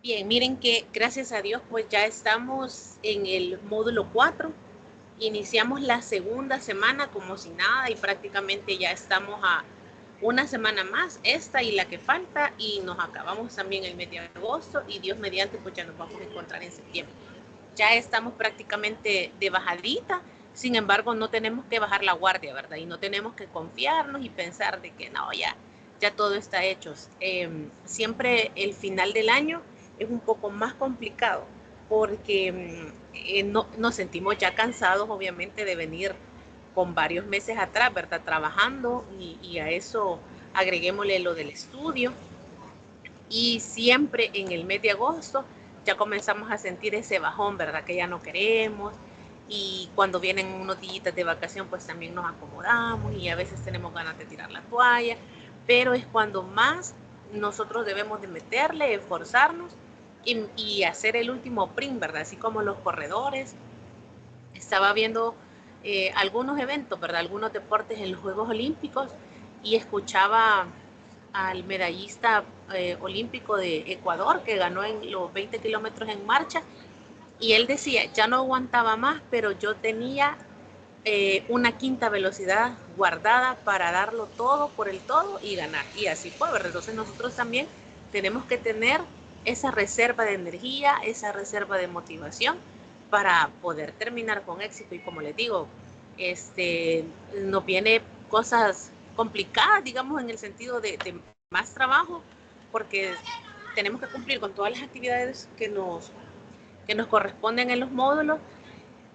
Bien, miren que gracias a Dios pues ya estamos en el módulo 4. Iniciamos la segunda semana como si nada y prácticamente ya estamos a una semana más, esta y la que falta, y nos acabamos también el mes de agosto y Dios mediante pues ya nos vamos a encontrar en septiembre. Ya estamos prácticamente de bajadita, sin embargo no tenemos que bajar la guardia, ¿verdad? Y no tenemos que confiarnos y pensar de que no, ya todo está hecho. Siempre el final del año es un poco más complicado porque nos sentimos ya cansados, obviamente, de venir con varios meses atrás, ¿verdad? Trabajando y a eso agreguémosle lo del estudio. Y siempre en el mes de agosto ya comenzamos a sentir ese bajón, ¿verdad? Que ya no queremos. Y cuando vienen unos días de vacación, pues también nos acomodamos y a veces tenemos ganas de tirar la toalla. Pero es cuando más nosotros debemos de meterle, esforzarnos y hacer el último sprint, ¿verdad? Así como los corredores. Estaba viendo algunos eventos, ¿verdad? Algunos deportes en los Juegos Olímpicos y escuchaba al medallista olímpico de Ecuador que ganó en los 20 kilómetros en marcha y él decía, ya no aguantaba más, pero yo tenía una quinta velocidad guardada para darlo todo por el todo y ganar. Y así fue, ¿verdad? Entonces nosotros también tenemos que tener esa reserva de energía, esa reserva de motivación para poder terminar con éxito. Y como les digo, nos viene cosas complicadas, digamos, en el sentido de más trabajo, porque tenemos que cumplir con todas las actividades que nos corresponden en los módulos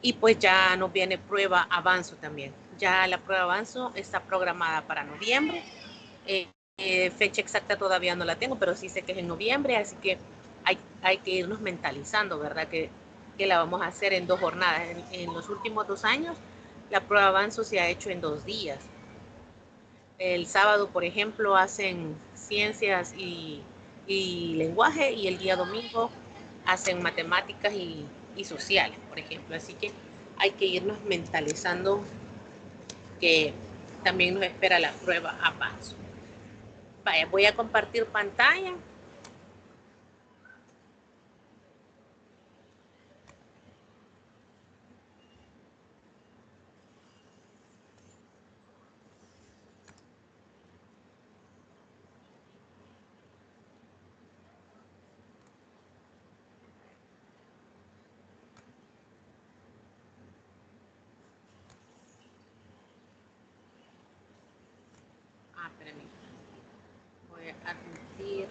y pues ya nos viene prueba avanzo también. Ya la prueba avanzo está programada para noviembre. Fecha exacta todavía no la tengo, pero sí sé que es en noviembre, así que hay que irnos mentalizando, ¿verdad? Que la vamos a hacer en 2 jornadas. En los últimos 2 años, la prueba avanzo se ha hecho en 2 días. El sábado, por ejemplo, hacen ciencias y lenguaje y el día domingo hacen matemáticas y sociales, por ejemplo. Así que hay que irnos mentalizando que también nos espera la prueba a paso. Vaya, voy a compartir pantalla. Espérame. Voy a admitir.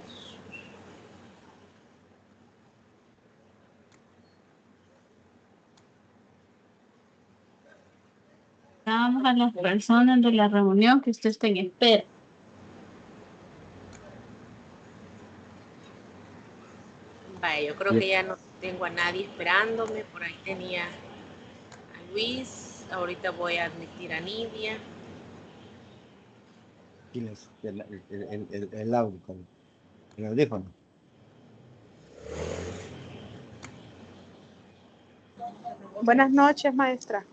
Vamos a las personas de la reunión que usted está en espera. Vaya, yo creo que ya no tengo a nadie esperándome. Por ahí tenía a Luis. Ahorita voy a admitir a Nidia. El audio, el audífono. Buenas noches, maestra.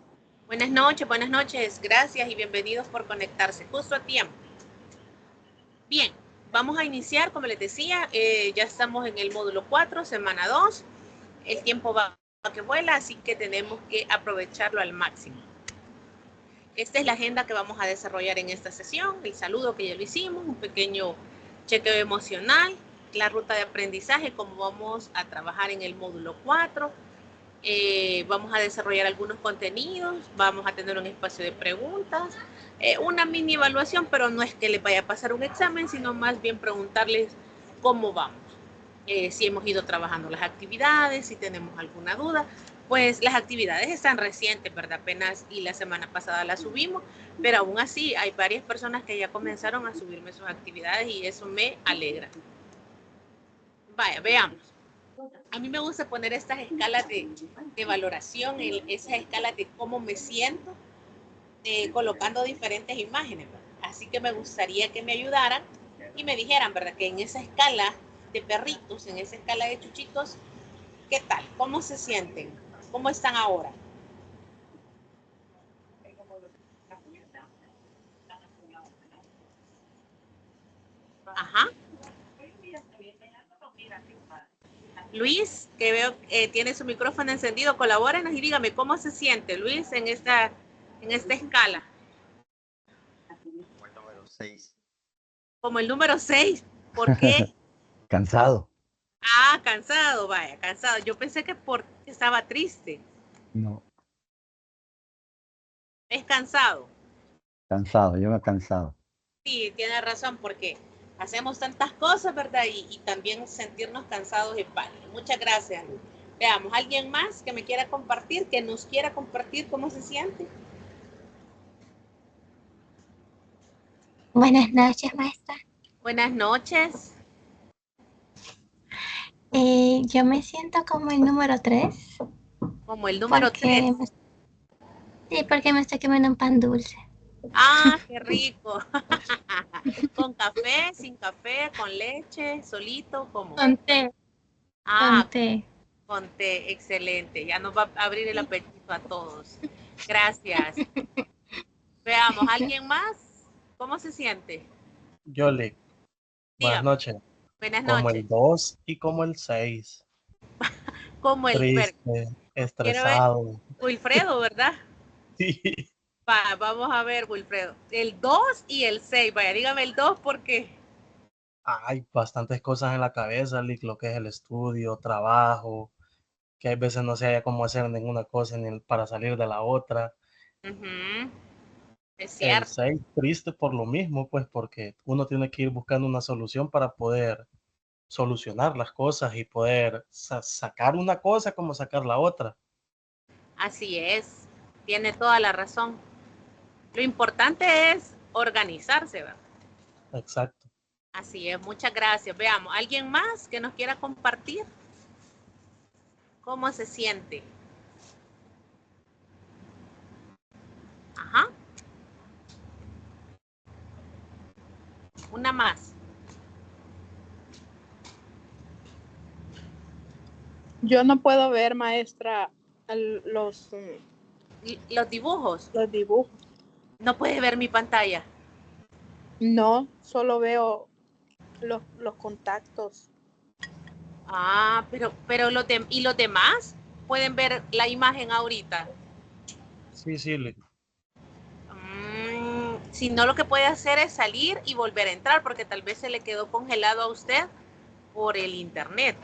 Buenas noches, gracias y bienvenidos por conectarse justo a tiempo. Bien, vamos a iniciar, como les decía, ya estamos en el módulo 4, semana 2. El tiempo va a que vuela, así que tenemos que aprovecharlo al máximo. Esta es la agenda que vamos a desarrollar en esta sesión, el saludo que ya lo hicimos, un pequeño chequeo emocional, la ruta de aprendizaje, cómo vamos a trabajar en el módulo 4. Vamos a desarrollar algunos contenidos, vamos a tener un espacio de preguntas, una mini evaluación, pero no es que les vaya a pasar un examen, sino más bien preguntarles cómo vamos, si hemos ido trabajando las actividades, si tenemos alguna duda. Pues las actividades están recientes, ¿verdad? Apenas y la semana pasada las subimos, pero aún así hay varias personas que ya comenzaron a subirme sus actividades y eso me alegra. Vaya, veamos. A mí me gusta poner estas escalas de valoración, esas escalas de cómo me siento, colocando diferentes imágenes, ¿verdad? Así que me gustaría que me ayudaran y me dijeran, ¿verdad? Que en esa escala de perritos, en esa escala de chuchitos, ¿qué tal? ¿Cómo se sienten? ¿Cómo están ahora? Ajá. Luis, que veo tiene su micrófono encendido, colabórenos y dígame cómo se siente Luis en esta escala. Como el número 6. Como el número 6. ¿Por qué? Cansado. Ah, cansado, vaya, cansado. Yo pensé que porque estaba triste. No, Es cansado. cansado, yo me he cansado. Sí, tiene razón, porque hacemos tantas cosas, ¿verdad? Y también sentirnos cansados es válido. Muchas gracias, Luis. Veamos, ¿alguien más que me quiera compartir, que nos quiera compartir cómo se siente? Buenas noches, maestra. Buenas noches. Yo me siento como el número 3 Como el número 3. Sí, porque me estoy comiendo un pan dulce. Ah, qué rico. ¿Con café, sin café, con leche, solito, cómo? Con té. Ah, Con té. con té, excelente. Ya nos va a abrir el apetito a todos. Gracias. Veamos, ¿alguien más? ¿Cómo se siente? Yoli, buenas Dígame. noches. Buenas Como noches. el 2 y como el 6. Como el Triste, quiero ver estresado. Wilfredo, ¿verdad? Sí. Vamos a ver, Wilfredo. El 2 y el 6. Vaya, dígame el 2 porque. Hay bastantes cosas en la cabeza, Lick, lo que es el estudio, trabajo, que hay veces no sé cómo hacer ninguna cosa ni para salir de la otra. Es El cierto. 6 triste por lo mismo, pues porque uno tiene que ir buscando una solución para poder solucionar las cosas y poder sacar una cosa como sacar la otra. Así es. Tiene toda la razón. Lo importante es organizarse, ¿verdad? Exacto. Así es, muchas gracias. Veamos, ¿alguien más que nos quiera compartir cómo se siente? Ajá. Una más. Yo no puedo ver, maestra, los Los dibujos. dibujos. No puede ver mi pantalla. No, solo veo los contactos. Ah, pero ¿y los demás pueden ver la imagen ahorita? Sí, Lick. Si no, lo que puede hacer es salir y volver a entrar, porque tal vez se le quedó congelado a usted por el internet.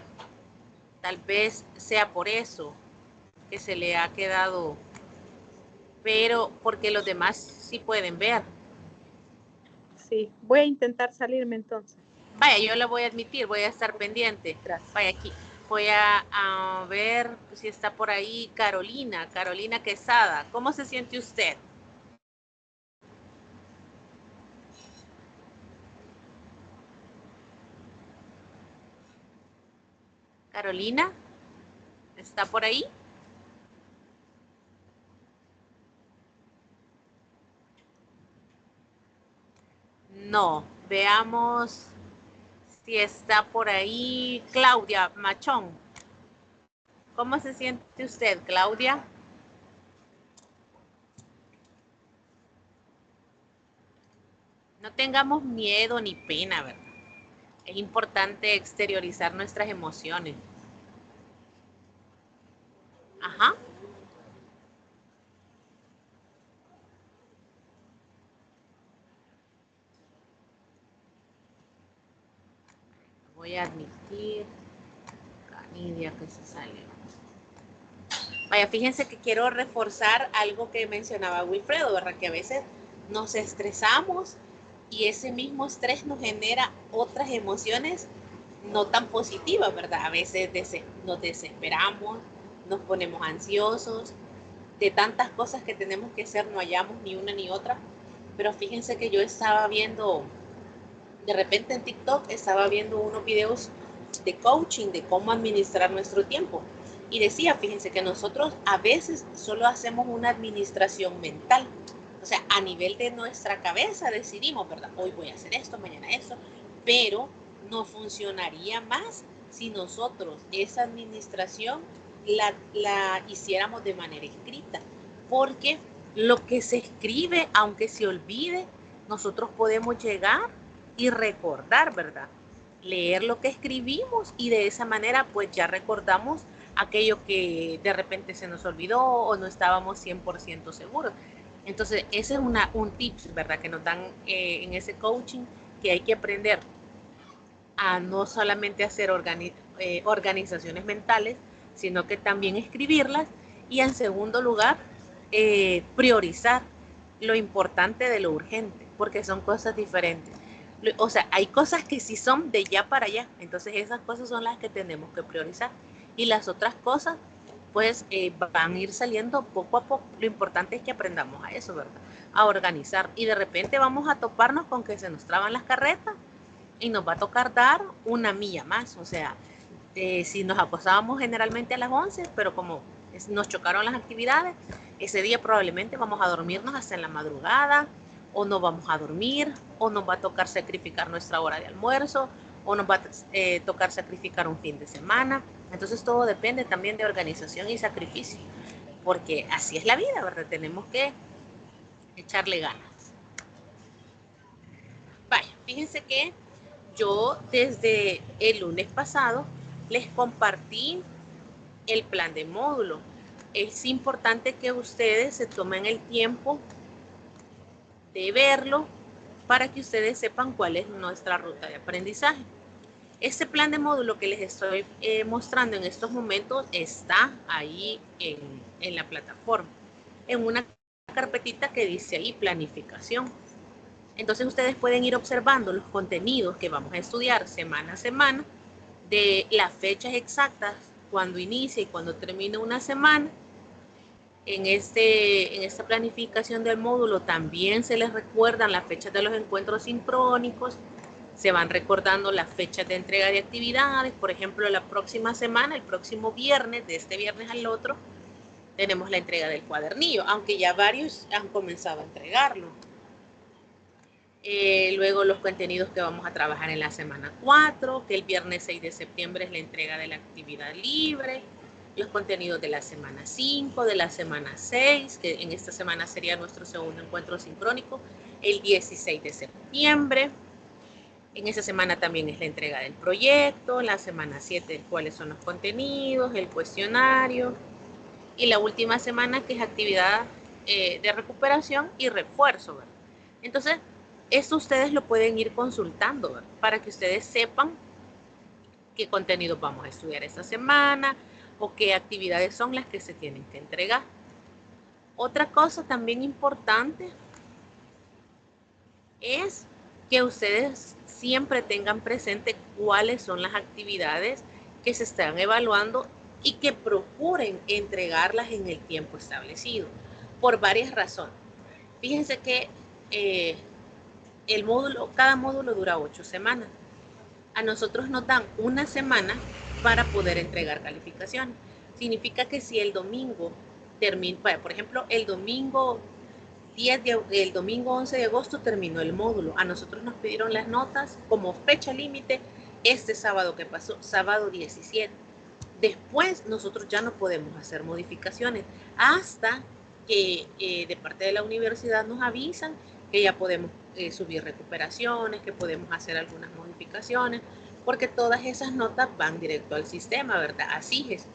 Tal vez sea por eso que se le ha quedado, pero porque los demás sí pueden ver. Sí, voy a intentar salirme entonces. Vaya, yo le voy a admitir, voy a estar pendiente. Gracias. Vaya, aquí voy a ver si está por ahí Carolina Quesada. ¿Cómo se siente usted? Carolina, ¿está por ahí? No, veamos si está por ahí Claudia Machón. ¿Cómo se siente usted, Claudia? No tengamos miedo ni pena, ¿verdad? Es importante exteriorizar nuestras emociones. Ajá. Voy a admitir. Canidia que se sale. Vaya, fíjense que quiero reforzar algo que mencionaba Wilfredo, ¿verdad? Que a veces nos estresamos y ese mismo estrés nos genera otras emociones no tan positivas, ¿verdad? A veces nos desesperamos, nos ponemos ansiosos, de tantas cosas que tenemos que hacer no hallamos ni una ni otra. Pero fíjense que yo estaba viendo, de repente en TikTok, estaba viendo unos videos de coaching, de cómo administrar nuestro tiempo. Y decía, fíjense que nosotros a veces solo hacemos una administración mental. O sea, a nivel de nuestra cabeza decidimos, ¿verdad? Hoy voy a hacer esto, mañana esto, pero no funcionaría más si nosotros esa administración la hiciéramos de manera escrita. Porque lo que se escribe, aunque se olvide, nosotros podemos llegar y recordar, ¿verdad? leer lo que escribimos y de esa manera pues ya recordamos aquello que de repente se nos olvidó o no estábamos 100% seguros. Entonces ese es un tips, ¿verdad? Que nos dan en ese coaching, que hay que aprender a no solamente hacer organizaciones mentales, sino que también escribirlas y en segundo lugar priorizar lo importante de lo urgente, porque son cosas diferentes. O sea, hay cosas que sí son de ya para allá, entonces esas cosas son las que tenemos que priorizar y las otras cosas pues van a ir saliendo poco a poco. Lo importante es que aprendamos a eso, ¿verdad? A organizar, y de repente vamos a toparnos con que se nos traban las carretas y nos va a tocar dar una milla más. O sea, si nos acostábamos generalmente a las 11, pero como nos chocaron las actividades, ese día probablemente vamos a dormirnos hasta en la madrugada, o no vamos a dormir, o nos va a tocar sacrificar nuestra hora de almuerzo, o nos va a tocar sacrificar un fin de semana. Entonces todo depende también de organización y sacrificio, porque así es la vida, ¿verdad? Tenemos que echarle ganas. Vaya, fíjense que yo desde el lunes pasado les compartí el plan de módulo. Es importante que ustedes se tomen el tiempo de verlo para que ustedes sepan cuál es nuestra ruta de aprendizaje. Este plan de módulo que les estoy mostrando en estos momentos está ahí en la plataforma, en una carpetita que dice ahí planificación. Entonces ustedes pueden ir observando los contenidos que vamos a estudiar semana a semana, de las fechas exactas, cuando inicia y cuando termina una semana. En esta planificación del módulo también se les recuerdan las fechas de los encuentros sincrónicos, se van recordando las fechas de entrega de actividades. Por ejemplo, la próxima semana, el próximo viernes, de este viernes al otro, tenemos la entrega del cuadernillo, aunque ya varios han comenzado a entregarlo. Luego los contenidos que vamos a trabajar en la semana 4, que el viernes 6 de septiembre es la entrega de la actividad libre. Los contenidos de la semana 5, de la semana 6, que en esta semana sería nuestro segundo encuentro sincrónico, el 16 de septiembre. En esa semana también es la entrega del proyecto, la semana 7, cuáles son los contenidos, el cuestionario, y la última semana, que es actividad de recuperación y refuerzo, ¿verdad? Entonces, esto ustedes lo pueden ir consultando, ¿verdad? Para que ustedes sepan qué contenidos vamos a estudiar esta semana o qué actividades son las que se tienen que entregar. Otra cosa también importante es que ustedes siempre tengan presente cuáles son las actividades que se están evaluando y que procuren entregarlas en el tiempo establecido, por varias razones. Fíjense que cada módulo dura 8 semanas. A nosotros nos dan una semana para poder entregar calificaciones. Significa que si el domingo termina, por ejemplo, el domingo 11 de agosto terminó el módulo. A nosotros nos pidieron las notas como fecha límite este sábado que pasó, sábado 17. Después nosotros ya no podemos hacer modificaciones hasta que de parte de la universidad nos avisan que ya podemos subir recuperaciones, que podemos hacer algunas modificaciones, porque todas esas notas van directo al sistema, ¿verdad? Así es.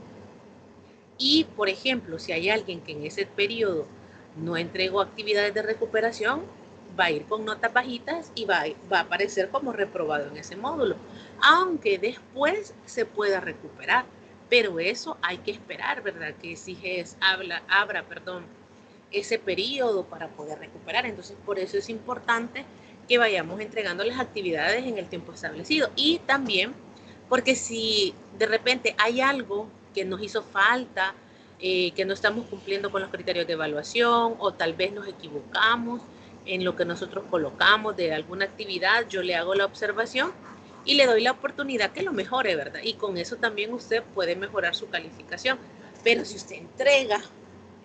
Y, por ejemplo, si hay alguien que en ese periodo no entregó actividades de recuperación, va a ir con notas bajitas y va a aparecer como reprobado en ese módulo, aunque después se pueda recuperar. Pero eso hay que esperar, ¿verdad? Que CIGES abra ese periodo para poder recuperar. Entonces, por eso es importante que vayamos entregando las actividades en el tiempo establecido. Y también porque si de repente hay algo que nos hizo falta, que no estamos cumpliendo con los criterios de evaluación, o tal vez nos equivocamos en lo que nosotros colocamos de alguna actividad, yo le hago la observación y le doy la oportunidad que lo mejore, ¿verdad? Y con eso también usted puede mejorar su calificación. Pero si usted entrega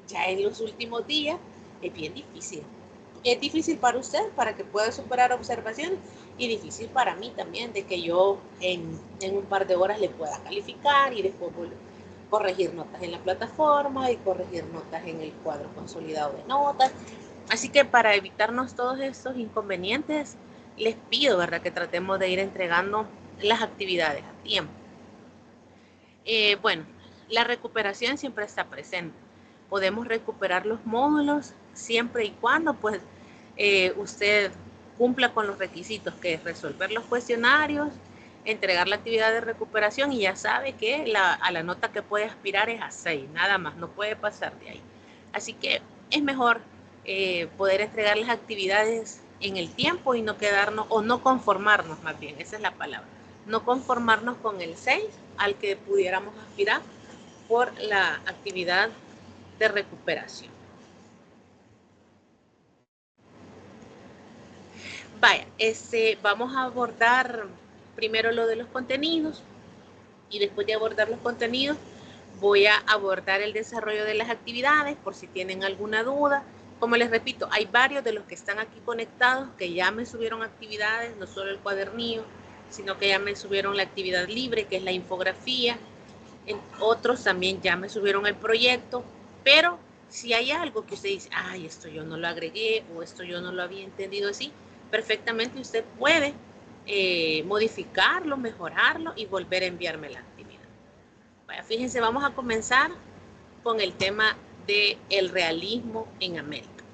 ya en los últimos días, es bien difícil. Es difícil para usted, para que pueda superar observaciones, y difícil para mí también, de que yo en un par de horas le pueda calificar y después corregir notas en la plataforma y corregir notas en el cuadro consolidado de notas. Así que para evitarnos todos estos inconvenientes, les pido, ¿verdad?, que tratemos de ir entregando las actividades a tiempo. Bueno, la recuperación siempre está presente. Podemos recuperar los módulos siempre y cuando pues usted cumpla con los requisitos, que es resolver los cuestionarios, entregar la actividad de recuperación, y ya sabe que a la nota que puede aspirar es a 6, nada más, no puede pasar de ahí. Así que es mejor poder entregar las actividades en el tiempo y no quedarnos, o no conformarnos, más bien, esa es la palabra, no conformarnos con el 6 al que pudiéramos aspirar por la actividad de recuperación. Vaya, vamos a abordar primero lo de los contenidos, y después de abordar los contenidos voy a abordar el desarrollo de las actividades por si tienen alguna duda. Como les repito, hay varios de los que están aquí conectados que ya me subieron actividades, no solo el cuadernillo, sino que ya me subieron la actividad libre, que es la infografía. Otros también ya me subieron el proyecto, pero si hay algo que usted dice, ay, esto yo no lo agregué, o esto yo no lo había entendido así, perfectamente usted puede modificarlo, mejorarlo y volver a enviarme la actividad. Vaya, fíjense, vamos a comenzar con el tema del realismo en América.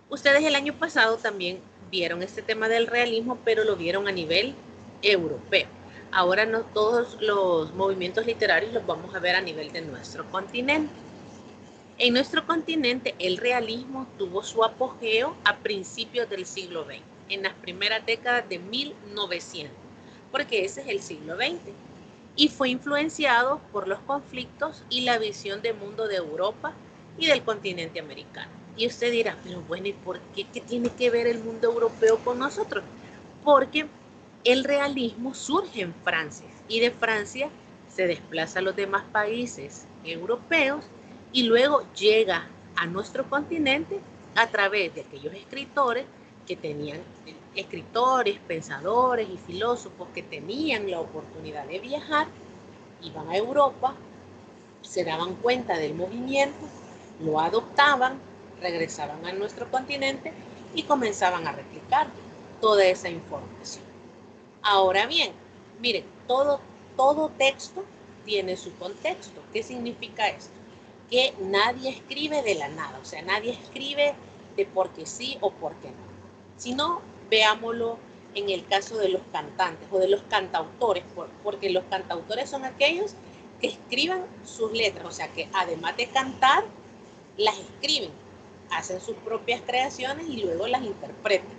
Ustedes el año pasado también vieron este tema del realismo, pero lo vieron a nivel europeo. Ahora no todos los movimientos literarios los vamos a ver a nivel de nuestro continente. En nuestro continente el realismo tuvo su apogeo a principios del siglo XX, en las primeras décadas de 1900, porque ese es el siglo XX, y fue influenciado por los conflictos y la visión de mundo de Europa y del continente americano. Y usted dirá, pero bueno, ¿y por qué? ¿Qué tiene que ver el mundo europeo con nosotros? Porque el realismo surge en Francia, y de Francia se desplaza a los demás países europeos y luego llega a nuestro continente a través de aquellos escritores que tenían, escritores, pensadores y filósofos que tenían la oportunidad de viajar, iban a Europa, se daban cuenta del movimiento, lo adoptaban, regresaban a nuestro continente y comenzaban a replicar toda esa información. Ahora bien, miren, todo texto tiene su contexto. ¿Qué significa esto? Que nadie escribe de la nada, o sea, nadie escribe de porque sí o porque no. Si no, veámoslo en el caso de los cantantes o de los cantautores, porque los cantautores son aquellos que escriben sus letras, o sea, que además de cantar, las escriben, hacen sus propias creaciones y luego las interpretan.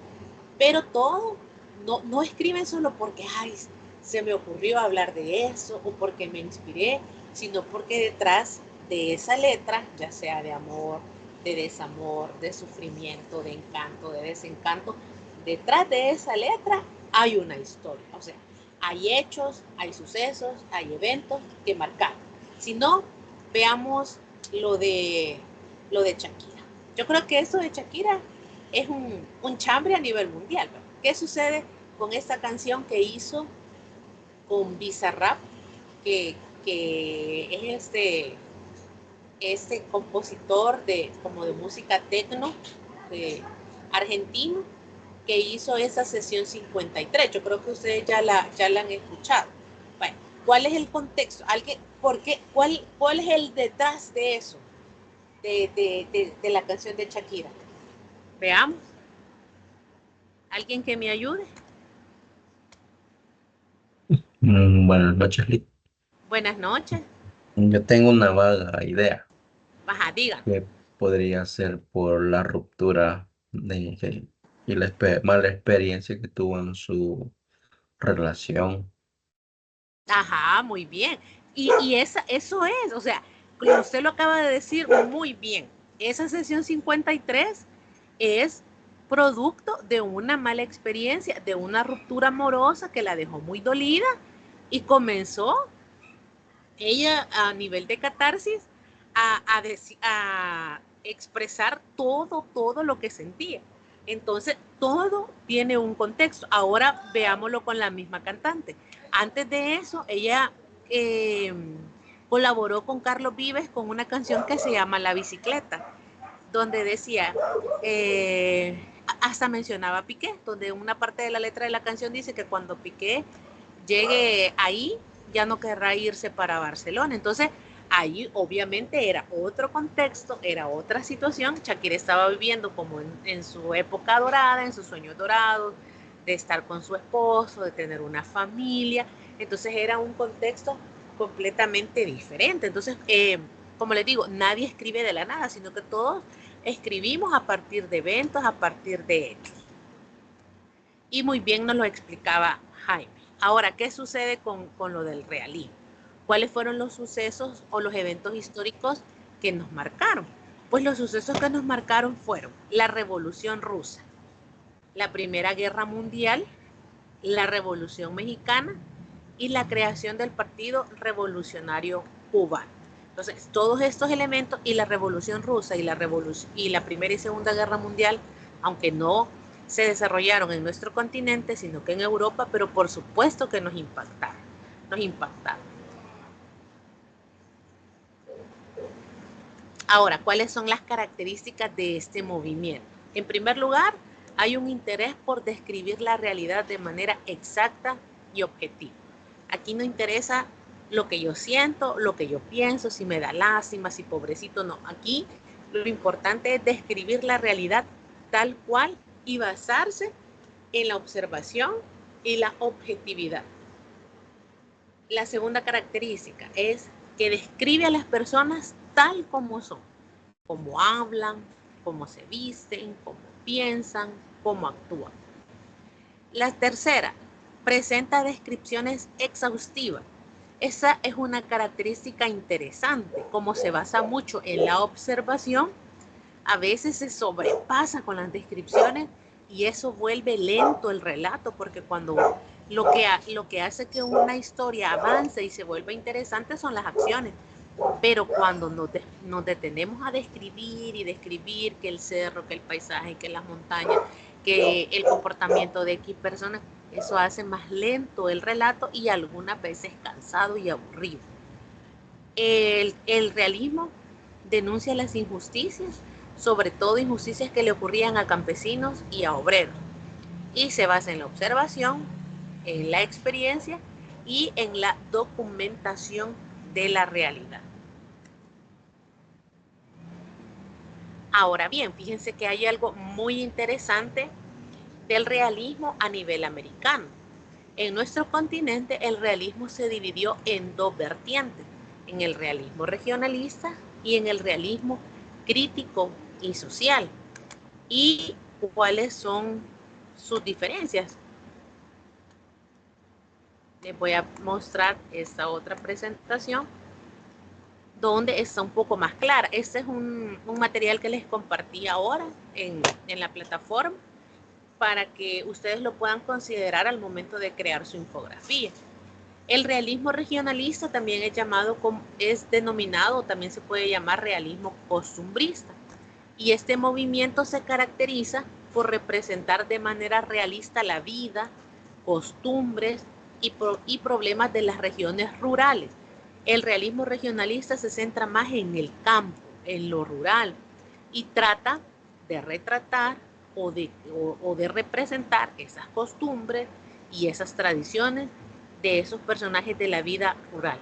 Pero todo, no escriben solo porque, ay, se me ocurrió hablar de eso o porque me inspiré, sino porque detrás de esa letra, ya sea de amor, de desamor, de sufrimiento, de encanto, de desencanto, detrás de esa letra hay una historia. O sea, hay hechos, hay sucesos, hay eventos que marcar. Si no, veamos lo de Shakira. Yo creo que eso de Shakira es un chambre a nivel mundial, ¿verdad? ¿Qué sucede con esta canción que hizo con Bizarrap, que es este compositor como de música tecno argentino, que hizo esa sesión 53? Yo creo que ustedes ya la han escuchado. Bueno, ¿cuál es el contexto? ¿Cuál es el detrás de eso, de la canción de Shakira? Veamos. ¿Alguien que me ayude? Buenas noches, Lick. Buenas noches. Yo tengo una vaga idea Baja, diga. que podría ser por la ruptura y la mala experiencia que tuvo en su relación. Ajá, muy bien. Y eso es, o sea, como usted lo acaba de decir muy bien, esa sesión 53 es producto de una mala experiencia, de una ruptura amorosa que la dejó muy dolida, y comenzó ella a nivel de catarsis a expresar todo lo que sentía. Entonces, todo tiene un contexto. Ahora veámoslo con la misma cantante. Antes de eso, ella colaboró con Carlos Vives con una canción que se llama La Bicicleta, donde decía, hasta mencionaba a Piqué, donde una parte de la letra de la canción dice que cuando Piqué llegue ahí, ya no querrá irse para Barcelona. Entonces, ahí obviamente era otro contexto, era otra situación. Shakira estaba viviendo como en su época dorada, en sus sueños dorados, de estar con su esposo, de tener una familia. Entonces era un contexto completamente diferente. Entonces, como les digo, nadie escribe de la nada, sino que todos escribimos a partir de eventos, a partir de hechos. Y muy bien nos lo explicaba Jaime. Ahora, ¿qué sucede con lo del realismo? ¿Cuáles fueron los sucesos o los eventos históricos que nos marcaron? Pues los sucesos que nos marcaron fueron la Revolución Rusa, la Primera Guerra Mundial, la Revolución Mexicana y la creación del Partido Revolucionario Cubano. Entonces, todos estos elementos y la Revolución Rusa y la Primera y Segunda Guerra Mundial, aunque no se desarrollaron en nuestro continente, sino que en Europa, pero por supuesto que nos impactaron. Ahora, ¿cuáles son las características de este movimiento? En primer lugar, hay un interés por describir la realidad de manera exacta y objetiva. Aquí no interesa lo que yo siento, lo que yo pienso, si me da lástima, si pobrecito, no. Aquí lo importante es describir la realidad tal cual y basarse en la observación y la objetividad. La segunda característica es que describe a las personas tal como son, cómo hablan, cómo se visten, cómo piensan, cómo actúan. La tercera, presenta descripciones exhaustivas. Esa es una característica interesante, como se basa mucho en la observación, a veces se sobrepasa con las descripciones y eso vuelve lento el relato, porque cuando lo que hace que una historia avance y se vuelva interesante son las acciones. Pero cuando nos detenemos a describir y describir que el cerro, que el paisaje, que las montañas, que el comportamiento de X personas, eso hace más lento el relato y algunas veces cansado y aburrido. El realismo denuncia las injusticias, sobre todo injusticias que le ocurrían a campesinos y a obreros, y se basa en la observación, en la experiencia y en la documentación de la realidad. Ahora bien, fíjense que hay algo muy interesante del realismo a nivel americano. En nuestro continente el realismo se dividió en dos vertientes, en el realismo regionalista y en el realismo crítico y social. ¿Y cuáles son sus diferencias? Les voy a mostrar esta otra presentación donde está un poco más clara. Este es un material que les compartí ahora en la plataforma para que ustedes lo puedan considerar al momento de crear su infografía. El realismo regionalista también es denominado, también se puede llamar realismo costumbrista. Y este movimiento se caracteriza por representar de manera realista la vida, costumbres y problemas de las regiones rurales. El realismo regionalista se centra más en el campo, en lo rural, y trata de retratar o de representar esas costumbres y esas tradiciones de esos personajes de la vida rural.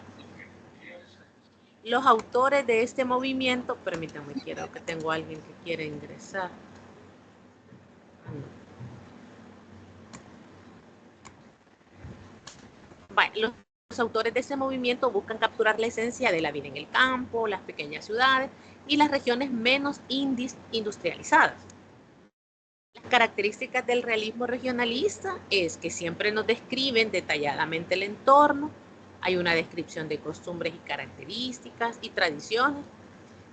Los autores de este movimiento, permítanme, quiero que tengo a alguien que quiere ingresar. Bueno, los autores de este movimiento buscan capturar la esencia de la vida en el campo, las pequeñas ciudades y las regiones menos industrializadas. Las características del realismo regionalista es que siempre nos describen detalladamente el entorno, hay una descripción de costumbres y características y tradiciones,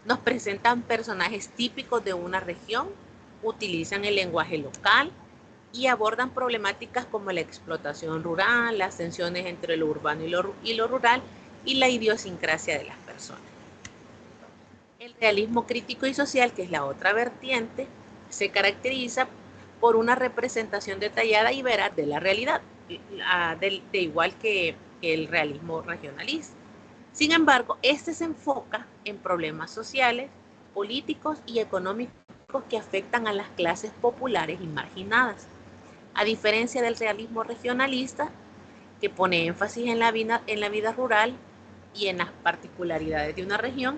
nos presentan personajes típicos de una región, utilizan el lenguaje local y abordan problemáticas como la explotación rural, las tensiones entre lo urbano y lo rural y la idiosincrasia de las personas. El realismo crítico y social, que es la otra vertiente, se caracteriza por una representación detallada y veraz de la realidad, de igual que el realismo regionalista. Sin embargo, este se enfoca en problemas sociales, políticos y económicos políticos que afectan a las clases populares y marginadas. A diferencia del realismo regionalista, que pone énfasis en la vida rural y en las particularidades de una región,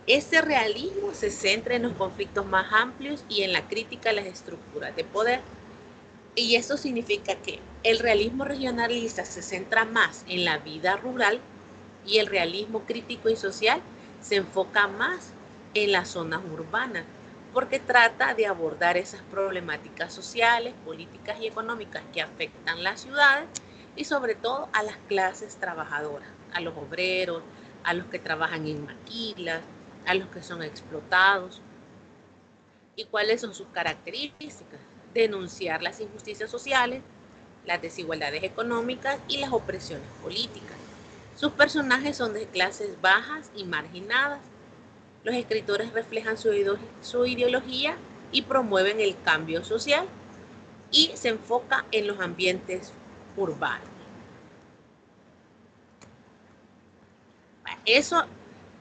este realismo se centra en los conflictos más amplios y en la crítica a las estructuras de poder. Y esto significa que el realismo regionalista se centra más en la vida rural y el realismo crítico y social se enfoca más en las zonas urbanas, porque trata de abordar esas problemáticas sociales, políticas y económicas que afectan las ciudades y sobre todo a las clases trabajadoras, a los obreros, a los que trabajan en maquilas, a los que son explotados. ¿Y cuáles son sus características? Denunciar las injusticias sociales, las desigualdades económicas y las opresiones políticas. Sus personajes son de clases bajas y marginadas. Los escritores reflejan su ideología y promueven el cambio social y se enfoca en los ambientes urbanos. Eso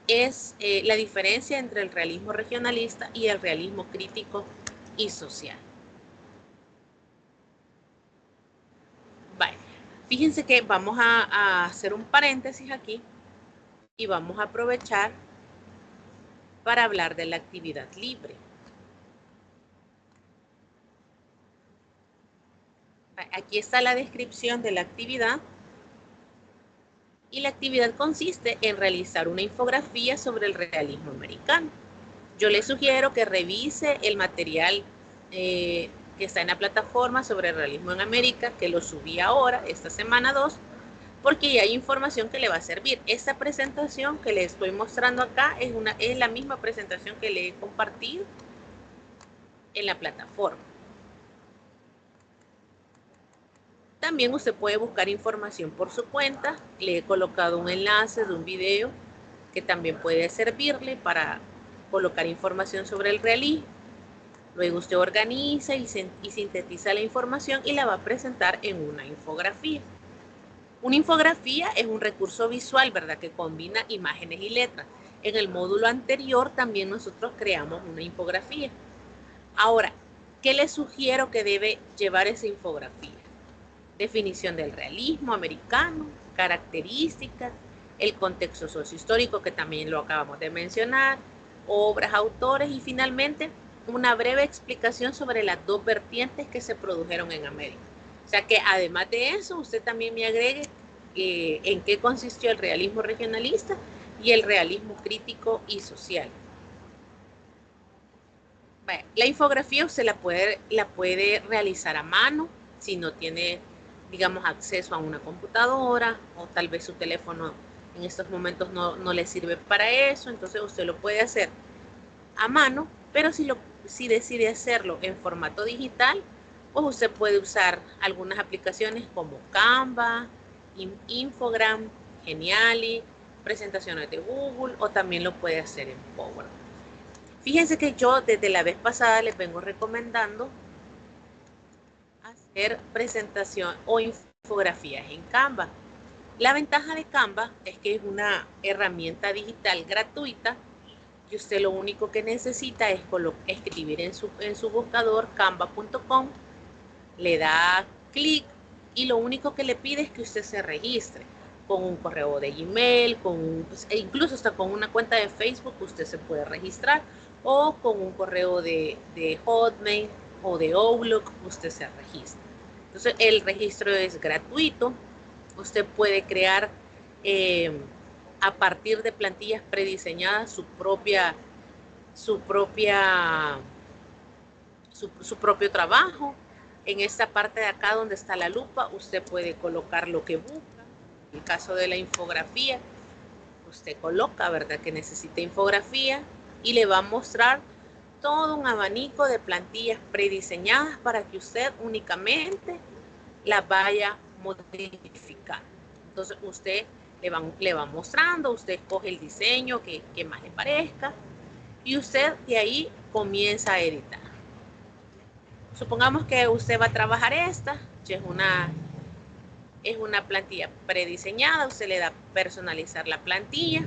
es la diferencia entre el realismo regionalista y el realismo crítico y social. Vale. Fíjense que vamos a hacer un paréntesis aquí y vamos a aprovechar para hablar de la actividad libre. Aquí está la descripción de la actividad. Y la actividad consiste en realizar una infografía sobre el realismo americano. Yo le sugiero que revise el material que está en la plataforma sobre el realismo en América, que lo subí ahora, esta semana 2, porque ya hay información que le va a servir. Esta presentación que le estoy mostrando acá es la misma presentación que le he compartido en la plataforma. También usted puede buscar información por su cuenta. Le he colocado un enlace de un video que también puede servirle para colocar información sobre el realismo. Luego usted organiza y sintetiza la información y la va a presentar en una infografía. Una infografía es un recurso visual, ¿verdad?, que combina imágenes y letras. En el módulo anterior también nosotros creamos una infografía. Ahora, ¿qué le sugiero que debe llevar esa infografía? Definición del realismo americano, características, el contexto sociohistórico que también lo acabamos de mencionar, obras, autores y finalmente una breve explicación sobre las dos vertientes que se produjeron en América. O sea que además de eso, usted también me agregue en qué consistió el realismo regionalista y el realismo crítico y social. Bueno, la infografía usted la puede realizar a mano si no tiene, digamos, acceso a una computadora o tal vez su teléfono en estos momentos no le sirve para eso, entonces usted lo puede hacer a mano, pero si decide hacerlo en formato digital, pues usted puede usar algunas aplicaciones como Canva, Infogram, Geniali, presentaciones de Google o también lo puede hacer en PowerPoint. Fíjense que yo desde la vez pasada les vengo recomendando hacer presentación o infografías en Canva. La ventaja de Canva es que es una herramienta digital gratuita y usted lo único que necesita es escribir en su buscador canva.com, le da clic y lo único que le pide es que usted se registre con un correo de Gmail, e incluso hasta con una cuenta de Facebook usted se puede registrar o con un correo de Hotmail o de Outlook usted se registra. Entonces el registro es gratuito, usted puede crear a partir de plantillas prediseñadas su propio trabajo. En esta parte de acá donde está la lupa, usted puede colocar lo que busca. En el caso de la infografía, usted coloca, ¿verdad?, que necesita infografía y le va a mostrar todo un abanico de plantillas prediseñadas para que usted únicamente las vaya modificando. Entonces usted le va mostrando, usted escoge el diseño que más le parezca y usted de ahí comienza a editar. Supongamos que usted va a trabajar esta, que es una plantilla prediseñada, usted le da personalizar la plantilla.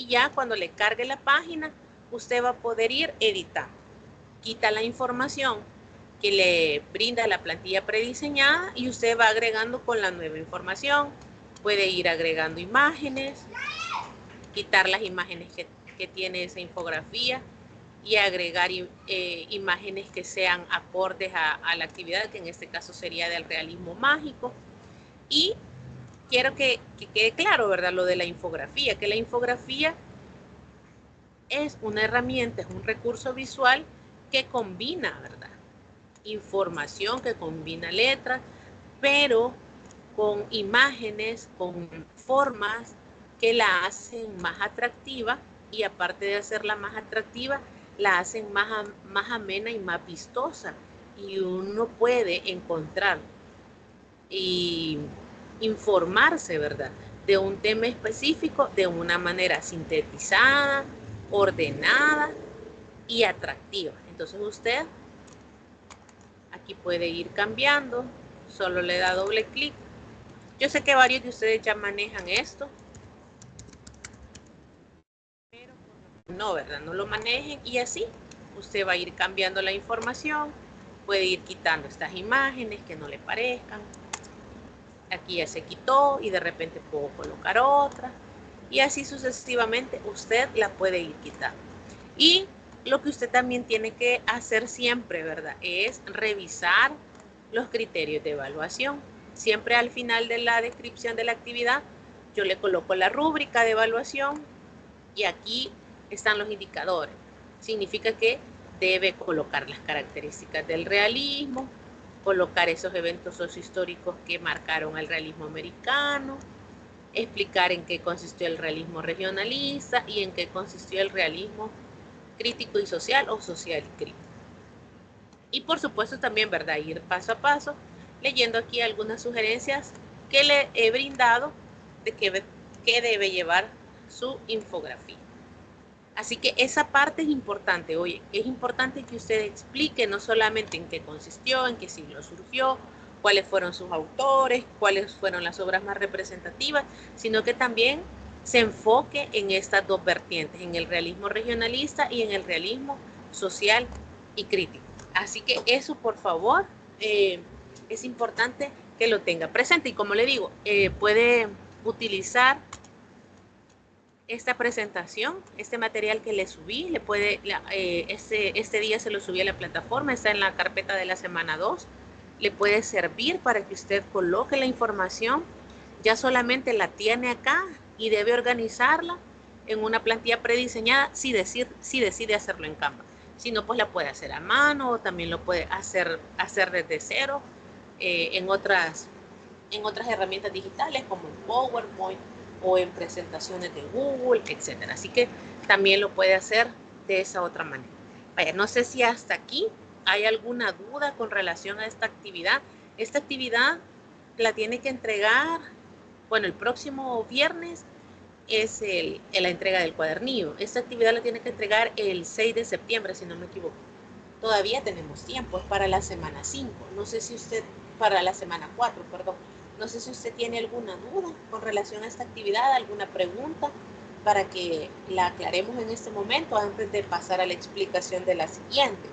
y ya cuando le cargue la página, usted va a poder ir editando. Quita la información que le brinda la plantilla prediseñada y usted va agregando con la nueva información. Puede ir agregando imágenes, quitar las imágenes que tiene esa infografía y agregar imágenes que sean acordes a la actividad, que en este caso sería del realismo mágico. Y quiero que quede claro, ¿verdad? Lo de la infografía, que la infografía es una herramienta, es un recurso visual que combina, ¿verdad? Información, que combina letras, pero con imágenes, con formas que la hacen más atractiva, y aparte de hacerla más atractiva, la hacen más amena y más vistosa, y uno puede encontrar y informarse, ¿verdad?, de un tema específico de una manera sintetizada, ordenada y atractiva. Entonces usted aquí puede ir cambiando, solo le da doble clic. Yo sé que varios de ustedes ya manejan esto, pero no, ¿verdad? No lo manejen, y así usted va a ir cambiando la información, puede ir quitando estas imágenes que no le parezcan. Aquí ya se quitó y de repente puedo colocar otra, y así sucesivamente usted la puede ir quitando. Y lo que usted también tiene que hacer siempre, ¿verdad?, es revisar los criterios de evaluación. Siempre al final de la descripción de la actividad, yo le coloco la rúbrica de evaluación y aquí están los indicadores. Significa que debe colocar las características del realismo, colocar esos eventos sociohistóricos que marcaron al realismo americano, explicar en qué consistió el realismo regionalista y en qué consistió el realismo crítico y social o social y crítico. Y por supuesto también, ¿verdad?, ir paso a paso, leyendo aquí algunas sugerencias que le he brindado de qué debe llevar su infografía. Así que esa parte es importante. Oye, es importante que usted explique no solamente en qué consistió, en qué siglo surgió, cuáles fueron sus autores, cuáles fueron las obras más representativas, sino que también se enfoque en estas dos vertientes, en el realismo regionalista y en el realismo social y crítico. Así que eso, por favor, es importante que lo tenga presente. Y como le digo, puede utilizar esta presentación, este material que le subí, este día se lo subí a la plataforma, está en la carpeta de la semana 2, le puede servir para que usted coloque la información, ya solamente la tiene acá y debe organizarla en una plantilla prediseñada si decide hacerlo en Canva. Si no, pues la puede hacer a mano, o también lo puede hacer desde cero en otras herramientas digitales como en PowerPoint o en presentaciones de Google, etcétera. Así que también lo puede hacer de esa otra manera. Vaya, no sé si hasta aquí hay alguna duda con relación a esta actividad. Esta actividad la tiene que entregar, bueno, el próximo viernes es la entrega del cuadernillo. Esta actividad la tiene que entregar el 6 de septiembre, si no me equivoco. Todavía tenemos tiempo, es para la semana 5. No sé si usted, para la semana 4, perdón. No sé si usted tiene alguna duda con relación a esta actividad, alguna pregunta para que la aclaremos en este momento antes de pasar a la explicación de la siguiente.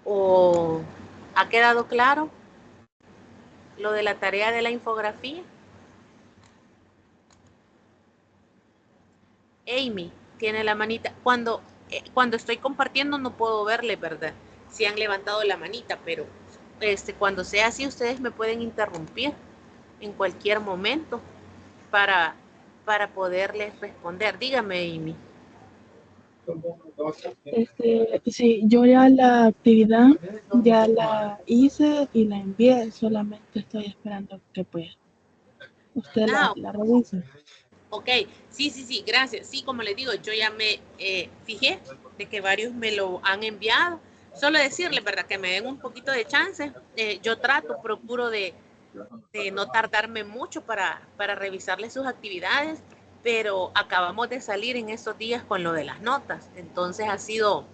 ¿O ha quedado claro lo de la tarea de la infografía? Amy tiene la manita. Cuando estoy compartiendo no puedo verle, ¿verdad? Si han levantado la manita, pero cuando sea así, ustedes me pueden interrumpir en cualquier momento para poderles responder. Dígame, Amy. Sí, yo ya la actividad ya la hice y la envié, solamente estoy esperando que pues usted la revise. Ok, sí, gracias. Sí, como les digo, yo ya me fijé de que varios me lo han enviado. Solo decirles, ¿verdad?, que me den un poquito de chance. Yo procuro de no tardarme mucho para revisarles sus actividades, pero acabamos de salir en estos días con lo de las notas. Entonces ha sido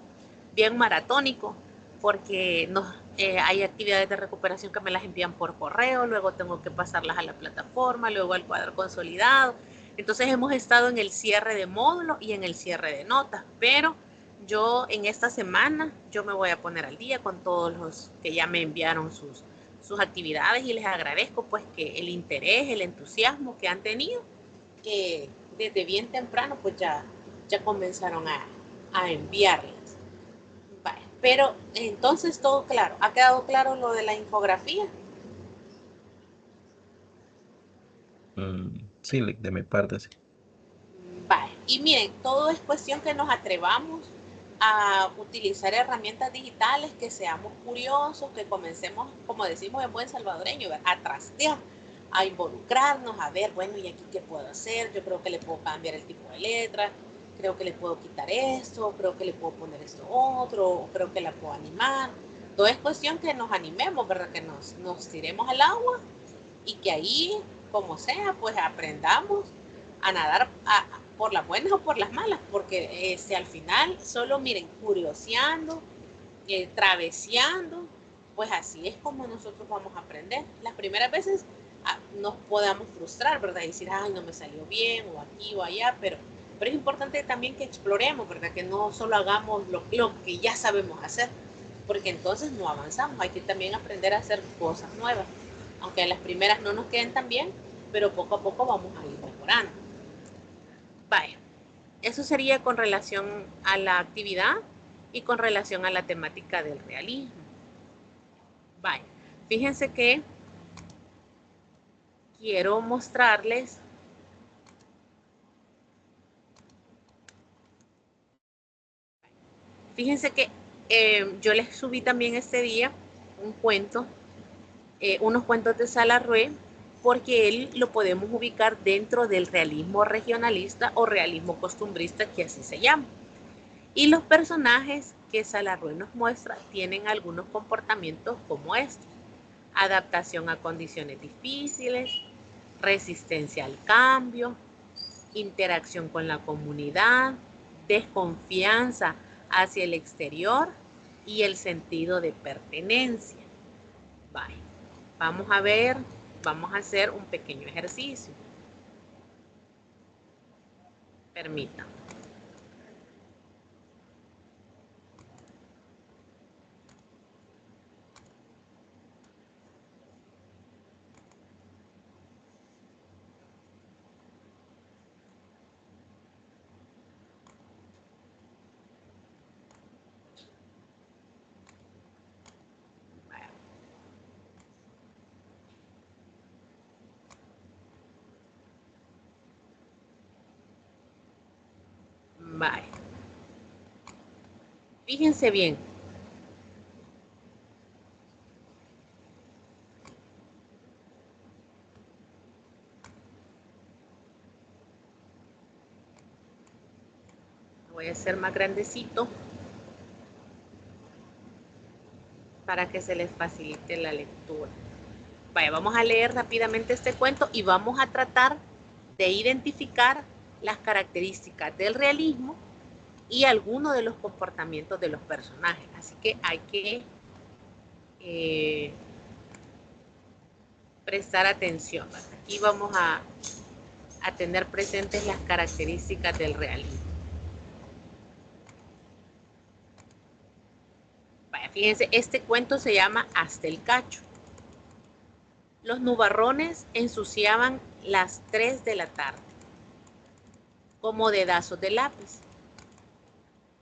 bien maratónico porque Hay actividades de recuperación que me las envían por correo, luego tengo que pasarlas a la plataforma, luego al cuadro consolidado. Entonces hemos estado en el cierre de módulo y en el cierre de notas, pero yo en esta semana yo me voy a poner al día con todos los que ya me enviaron sus actividades y les agradezco pues que el interés, el entusiasmo que han tenido, que desde bien temprano pues ya comenzaron a enviarlas. Vale, pero entonces todo claro, ¿ha quedado claro lo de la infografía? Sí, de mi parte, sí. Vale, y miren, todo es cuestión que nos atrevamos a utilizar herramientas digitales, que seamos curiosos, que comencemos, como decimos en buen salvadoreño, a trastear, a involucrarnos, a ver, bueno, ¿y aquí qué puedo hacer? Yo creo que le puedo cambiar el tipo de letra, creo que le puedo quitar esto, creo que le puedo poner esto otro, creo que la puedo animar. Todo es cuestión que nos animemos, ¿verdad? Que nos tiremos al agua y que ahí, como sea, pues aprendamos a nadar por las buenas o por las malas, porque al final solo miren, curioseando, traveseando, pues así es como nosotros vamos a aprender. Las primeras veces nos podamos frustrar, ¿verdad? Y decir, ay, no me salió bien, o aquí o allá, pero es importante también que exploremos, ¿verdad? Que no solo hagamos lo que ya sabemos hacer, porque entonces no avanzamos. Hay que también aprender a hacer cosas nuevas, aunque a las primeras no nos queden tan bien, pero poco a poco vamos a ir mejorando. Vaya, eso sería con relación a la actividad y con relación a la temática del realismo. Vaya, fíjense que quiero mostrarles fíjense que yo les subí también este día un cuento, unos cuentos de Salarrué, porque él lo podemos ubicar dentro del realismo regionalista o realismo costumbrista, que así se llama. Y los personajes que Salarrué nos muestra tienen algunos comportamientos como estos: adaptación a condiciones difíciles, resistencia al cambio, interacción con la comunidad, desconfianza hacia el exterior y el sentido de pertenencia. Vale. Vamos a ver, vamos a hacer un pequeño ejercicio. Permítanme. Vale. Fíjense bien. Voy a hacer más grandecito para que se les facilite la lectura. Vaya, vamos a leer rápidamente este cuento y vamos a tratar de identificar las características del realismo y algunos de los comportamientos de los personajes. Así que hay que prestar atención. Aquí vamos a tener presentes las características del realismo. Vaya, fíjense, este cuento se llama Hasta el cacho. Los nubarrones ensuciaban las 3 de la tarde, como dedazos de lápiz.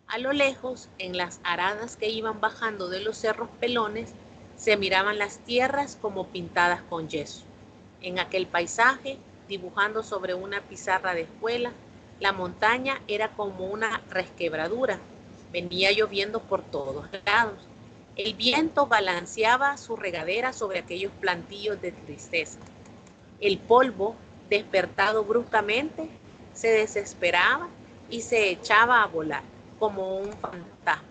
A lo lejos, en las aradas que iban bajando de los cerros pelones, se miraban las tierras como pintadas con yeso. En aquel paisaje, dibujando sobre una pizarra de escuela, la montaña era como una resquebradura. Venía lloviendo por todos lados. El viento balanceaba su regadera sobre aquellos plantillos de tristeza. El polvo, despertado bruscamente, se desesperaba y se echaba a volar como un fantasma.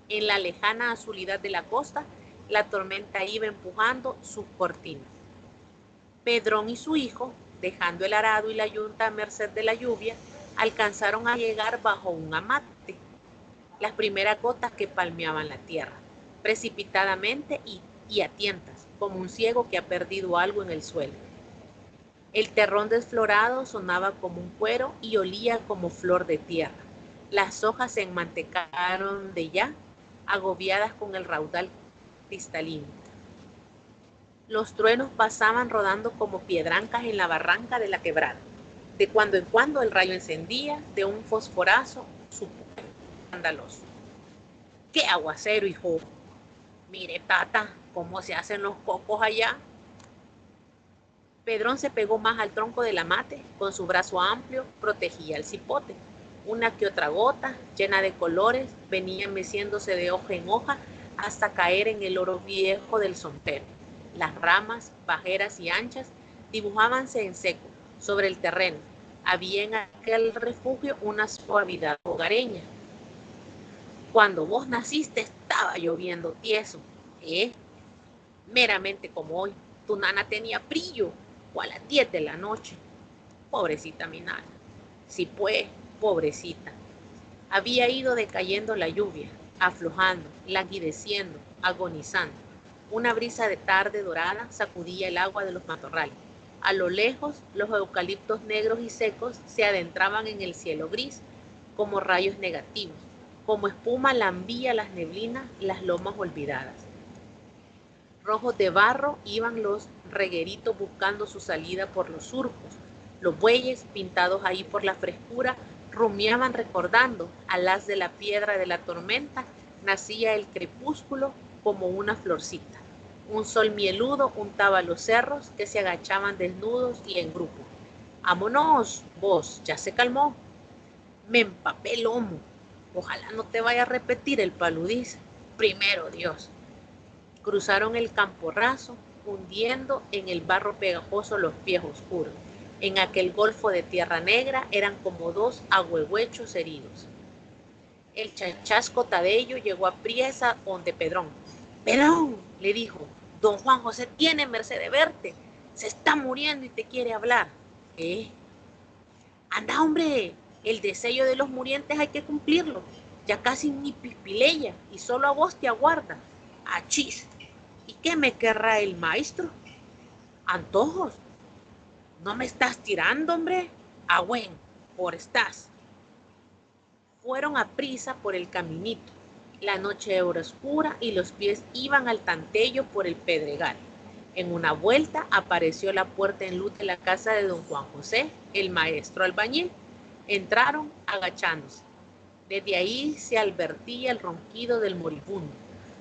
En la lejana azulidad de la costa, la tormenta iba empujando sus cortinas. Pedrón y su hijo, dejando el arado y la yunta a merced de la lluvia, alcanzaron a llegar bajo un amate, las primeras gotas que palmeaban la tierra. precipitadamente y a tientas, como un ciego que ha perdido algo en el suelo. El terrón desflorado sonaba como un cuero y olía como flor de tierra. Las hojas se enmantecaron de ya, agobiadas con el raudal cristalino. Los truenos pasaban rodando como piedrancas en la barranca de la quebrada. De cuando en cuando el rayo encendía de un fosforazo su punto escandaloso. ¡Qué aguacero, hijo! Mire, tata, cómo se hacen los cocos allá. Pedrón se pegó más al tronco de la mate, con su brazo amplio protegía el cipote. Una que otra gota, llena de colores, venía meciéndose de hoja en hoja hasta caer en el oro viejo del sontero. Las ramas, bajeras y anchas, dibujábanse en seco sobre el terreno. Había en aquel refugio una suavidad hogareña. Cuando vos naciste estaba lloviendo tieso, meramente como hoy. Tu nana tenía brillo, o a las 10 de la noche. Pobrecita mi nana. Sí pues, pobrecita. Había ido decayendo la lluvia, aflojando, languideciendo, agonizando. Una brisa de tarde dorada sacudía el agua de los matorrales. A lo lejos, los eucaliptos negros y secos se adentraban en el cielo gris, como rayos negativos, como espuma lambía las neblinas, las lomas olvidadas. Rojos de barro iban los regueritos buscando su salida por los surcos. Los bueyes, pintados ahí por la frescura, rumiaban recordando al haz de la piedra de la tormenta. Nacía el crepúsculo como una florcita. Un sol mieludo untaba los cerros que se agachaban desnudos y en grupo. ¡Vámonos, vos! Ya se calmó. Me empapé el lomo. Ojalá no te vaya a repetir el paludiz. Primero Dios. Cruzaron el campo raso, hundiendo en el barro pegajoso los pies oscuros. En aquel golfo de tierra negra eran como dos ahuehuechos heridos. El chachasco Tadeyo llegó a priesa donde Pedrón. Pedrón, le dijo, don Juan José tiene merced de verte. Se está muriendo y te quiere hablar. Anda, hombre, el deseo de los murientes hay que cumplirlo. Ya casi ni pispileya y solo a vos te aguarda. Achis. ¿Y qué me querrá el maestro? Antojos. ¿No me estás tirando, hombre? Buen, por estás. Fueron a prisa por el caminito. La noche era oscura y los pies iban al tantello por el pedregal. En una vuelta apareció la puerta en luz de la casa de don Juan José, el maestro albañil. Entraron agachándose. Desde ahí se advertía el ronquido del moribundo.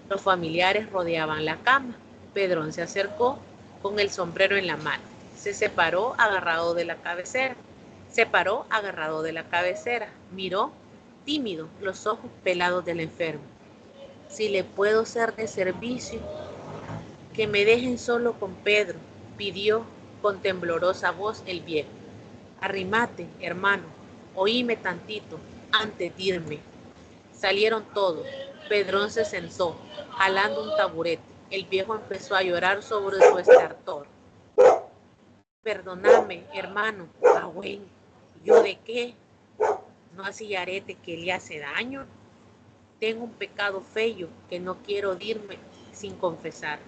Los familiares rodeaban la cama. Pedrón se acercó con el sombrero en la mano. Se separó agarrado de la cabecera. Miró tímido los ojos pelados del enfermo. Si le puedo ser de servicio, que me dejen solo con Pedro, pidió con temblorosa voz el viejo. Arrímate, hermano, oíme tantito antes de irme. Salieron todos. Pedrón se sentó, jalando un taburete. El viejo empezó a llorar sobre su estertor. Perdóname, hermano. Buen, ¿yo de qué? ¿No hacía arete que le hace daño? Tengo un pecado feo que no quiero irme sin confesar.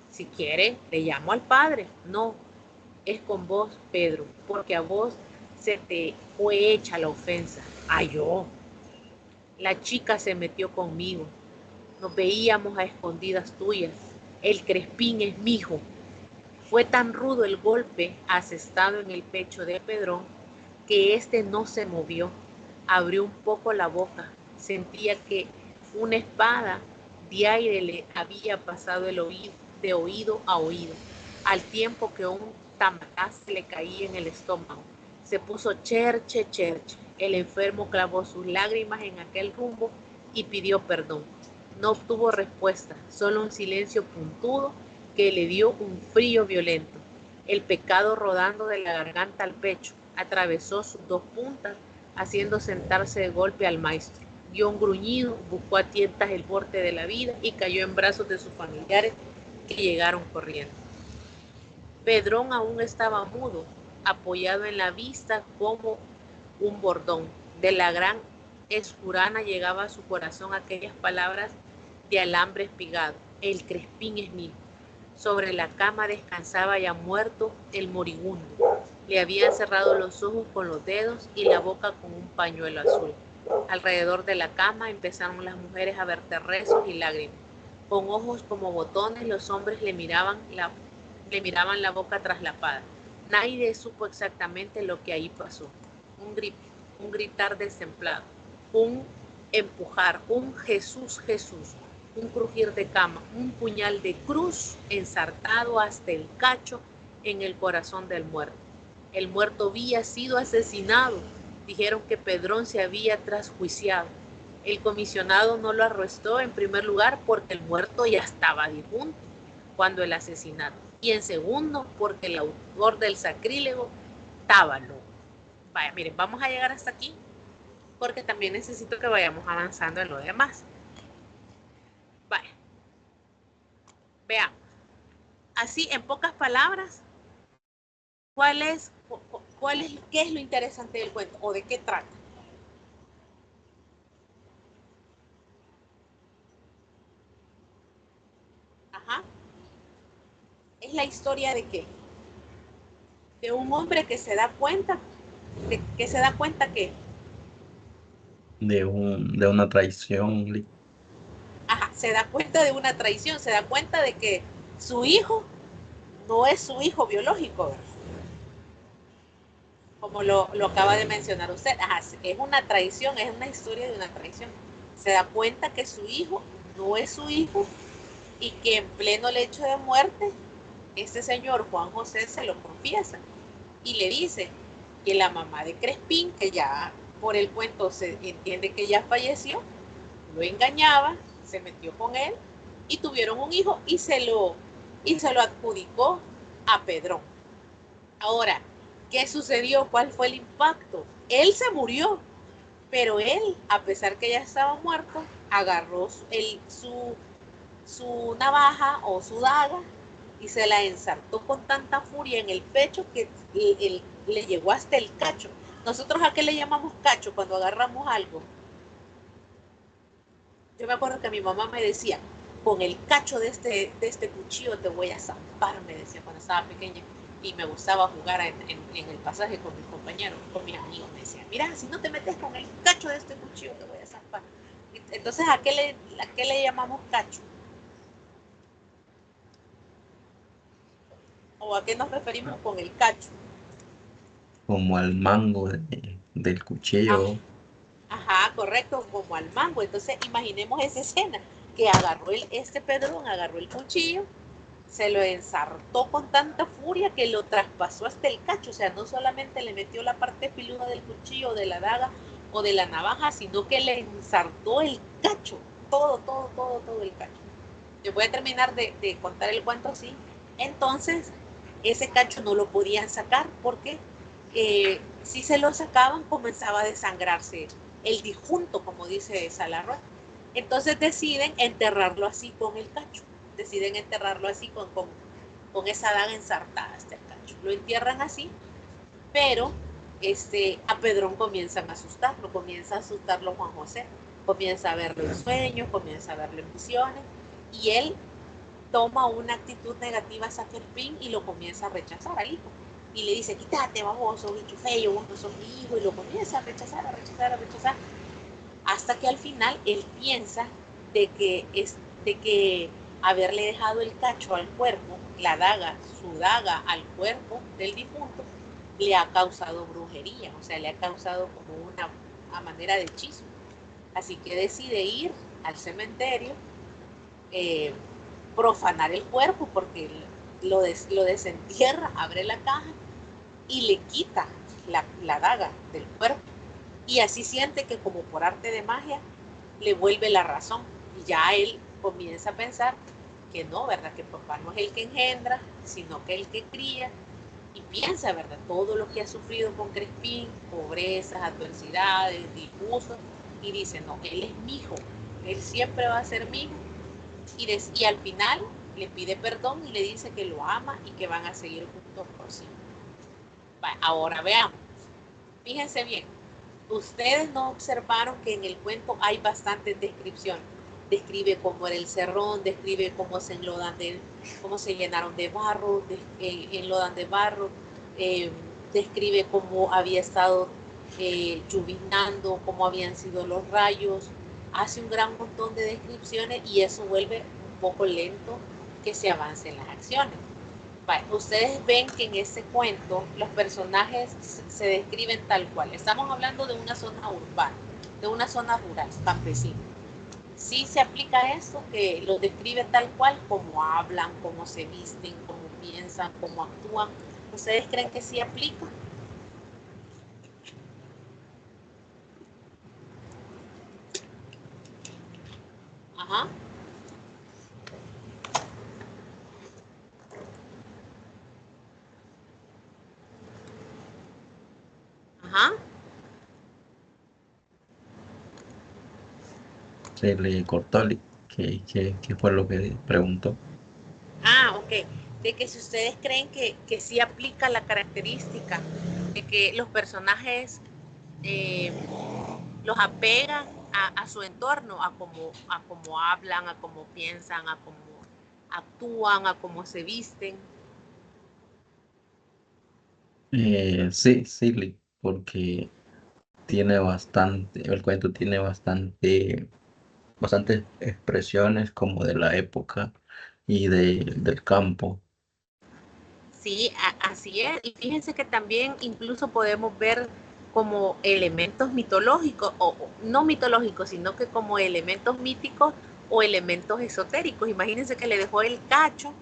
Si quiere, le llamo al padre. No, es con vos, Pedro, porque a vos se te fue hecha la ofensa. Yo. La chica se metió conmigo. Nos veíamos a escondidas tuyas. El Crespín es mi hijo. Fue tan rudo el golpe asestado en el pecho de Pedrón que éste no se movió. Abrió un poco la boca. Sentía que una espada de aire le había pasado el oído, de oído a oído, al tiempo que un tamatazo le caía en el estómago. Se puso cherche. El enfermo clavó sus lágrimas en aquel rumbo y pidió perdón. No obtuvo respuesta, solo un silencio puntudo que le dio un frío violento. El pecado rodando de la garganta al pecho, atravesó sus dos puntas, haciendo sentarse de golpe al maestro. Dio un gruñido, buscó a tientas el borde de la vida y cayó en brazos de sus familiares que llegaron corriendo. Pedrón aún estaba mudo, apoyado en la vista como un bordón. De la gran escurana llegaba a su corazón aquellas palabras de alambre espigado. El Crespín es mío. Sobre la cama descansaba ya muerto el moribundo. Le habían cerrado los ojos con los dedos y la boca con un pañuelo azul. Alrededor de la cama empezaron las mujeres a verter rezos y lágrimas. Con ojos como botones los hombres le miraban la boca traslapada. Nadie supo exactamente lo que ahí pasó. Un gritar destemplado, un empujar, un Jesús, Jesús, un crujir de cama, un puñal de cruz ensartado hasta el cacho en el corazón del muerto. El muerto había sido asesinado. Dijeron que Pedrón se había trasjuiciado. El comisionado no lo arrestó en primer lugar porque el muerto ya estaba difunto cuando el asesinato. Y en segundo, porque el autor del sacrílego estaba loco. Vaya, miren, vamos a llegar hasta aquí porque también necesito que vayamos avanzando en lo demás. Vaya. Veamos. Así, en pocas palabras, ¿qué es lo interesante del cuento o de qué trata? Ajá. ¿Es la historia de qué? De un hombre que se da cuenta, que de una traición. ajá, se da cuenta de una traición, se da cuenta de que su hijo no es su hijo biológico, ¿verdad? Como lo acaba de mencionar usted. Ajá, es una traición, es una historia de una traición. Se da cuenta que su hijo no es su hijo y que en pleno lecho de muerte, este señor Juan José se lo confiesa y le dice que la mamá de Crespín, que ya por el cuento se entiende que ya falleció, lo engañaba, se metió con él y tuvieron un hijo y se lo adjudicó a Pedrón. Ahora, ¿qué sucedió? ¿Cuál fue el impacto? Él se murió, pero él, a pesar que ya estaba muerto, agarró su navaja o su daga y se la ensartó con tanta furia en el pecho que le llegó hasta el cacho. ¿Nosotros a qué le llamamos cacho cuando agarramos algo? Yo me acuerdo que mi mamá me decía, con el cacho de este cuchillo te voy a zampar, me decía cuando estaba pequeña. Y me gustaba jugar en el pasaje con mis compañeros, con mis amigos. Me decían, mira, si no te metes con el cacho de este cuchillo te voy a zampar. Entonces, ¿a qué le llamamos cacho? ¿O a qué nos referimos con el cacho? Como al mango del Ah, cuchillo. ajá, correcto, como al mango. Entonces, imaginemos esa escena, que agarró este Pedrón, agarró el cuchillo, se lo ensartó con tanta furia que lo traspasó hasta el cacho. O sea, no solamente le metió la parte filuda del cuchillo, de la daga o de la navaja, sino que le ensartó el cacho, todo el cacho. Yo voy a terminar de contar el cuento así. Entonces, ese cacho no lo podían sacar porque si se lo sacaban comenzaba a desangrarse el disjunto, como dice Salarroy. Entonces deciden enterrarlo así con el cacho, deciden enterrarlo así con esa daga ensartada hasta el cacho. Lo entierran así, pero a Pedrón comienza a asustarlo Juan José, comienza a verlo en sueños, comienza a verlo en visiones, y él toma una actitud negativa a Crespín y lo comienza a rechazar al hijo. Y le dice, quítate, baboso, bicho feo, vos no sos mi hijo, y lo comienza a rechazar, hasta que al final él piensa de que haberle dejado el cacho al cuerpo, su daga al cuerpo del difunto, le ha causado brujería, o sea, le ha causado como una manera de hechizo. Así que decide ir al cementerio, profanar el cuerpo porque lo desentierra, abre la caja y le quita la daga del cuerpo. Y así siente que como por arte de magia le vuelve la razón. Y ya él comienza a pensar que no, ¿verdad? Que papá no es el que engendra, sino que el que cría. Y piensa, ¿verdad? Todo lo que ha sufrido con Crespín, pobrezas, adversidades, disgustos. Y dice, no, él es mi hijo. Él siempre va a ser mi hijo. Y al final le pide perdón y le dice que lo ama y que van a seguir juntos por siempre. Ahora veamos. Fíjense bien. Ustedes no observaron que en el cuento hay bastantes descripciones. describe cómo era el cerrón, describe cómo cómo se llenaron de barro, enlodan de barro, describe cómo había estado llovinando, cómo habían sido los rayos, hace un gran montón de descripciones y eso vuelve un poco lento que se avance en las acciones. Ustedes ven que en ese cuento los personajes se describen tal cual. Estamos hablando de una zona urbana, de una zona rural, campesina. Sí se aplica esto, que los describe tal cual, como hablan, cómo se visten, cómo piensan, cómo actúan. ¿Ustedes creen que sí aplica? Ajá. Ajá. Se le cortó. ¿Qué fue lo que preguntó? Ah, ok. De que si ustedes creen que sí aplica la característica de que los personajes eh, los apegan a su entorno, a cómo hablan, a cómo piensan, a cómo actúan, a cómo se visten. Sí, sí, porque el cuento tiene bastantes expresiones como de la época y del campo. Sí, así es. Y fíjense que también incluso podemos ver como elementos mitológicos, o no mitológicos, sino que como elementos míticos o elementos esotéricos. Imagínense que le dejó el cacho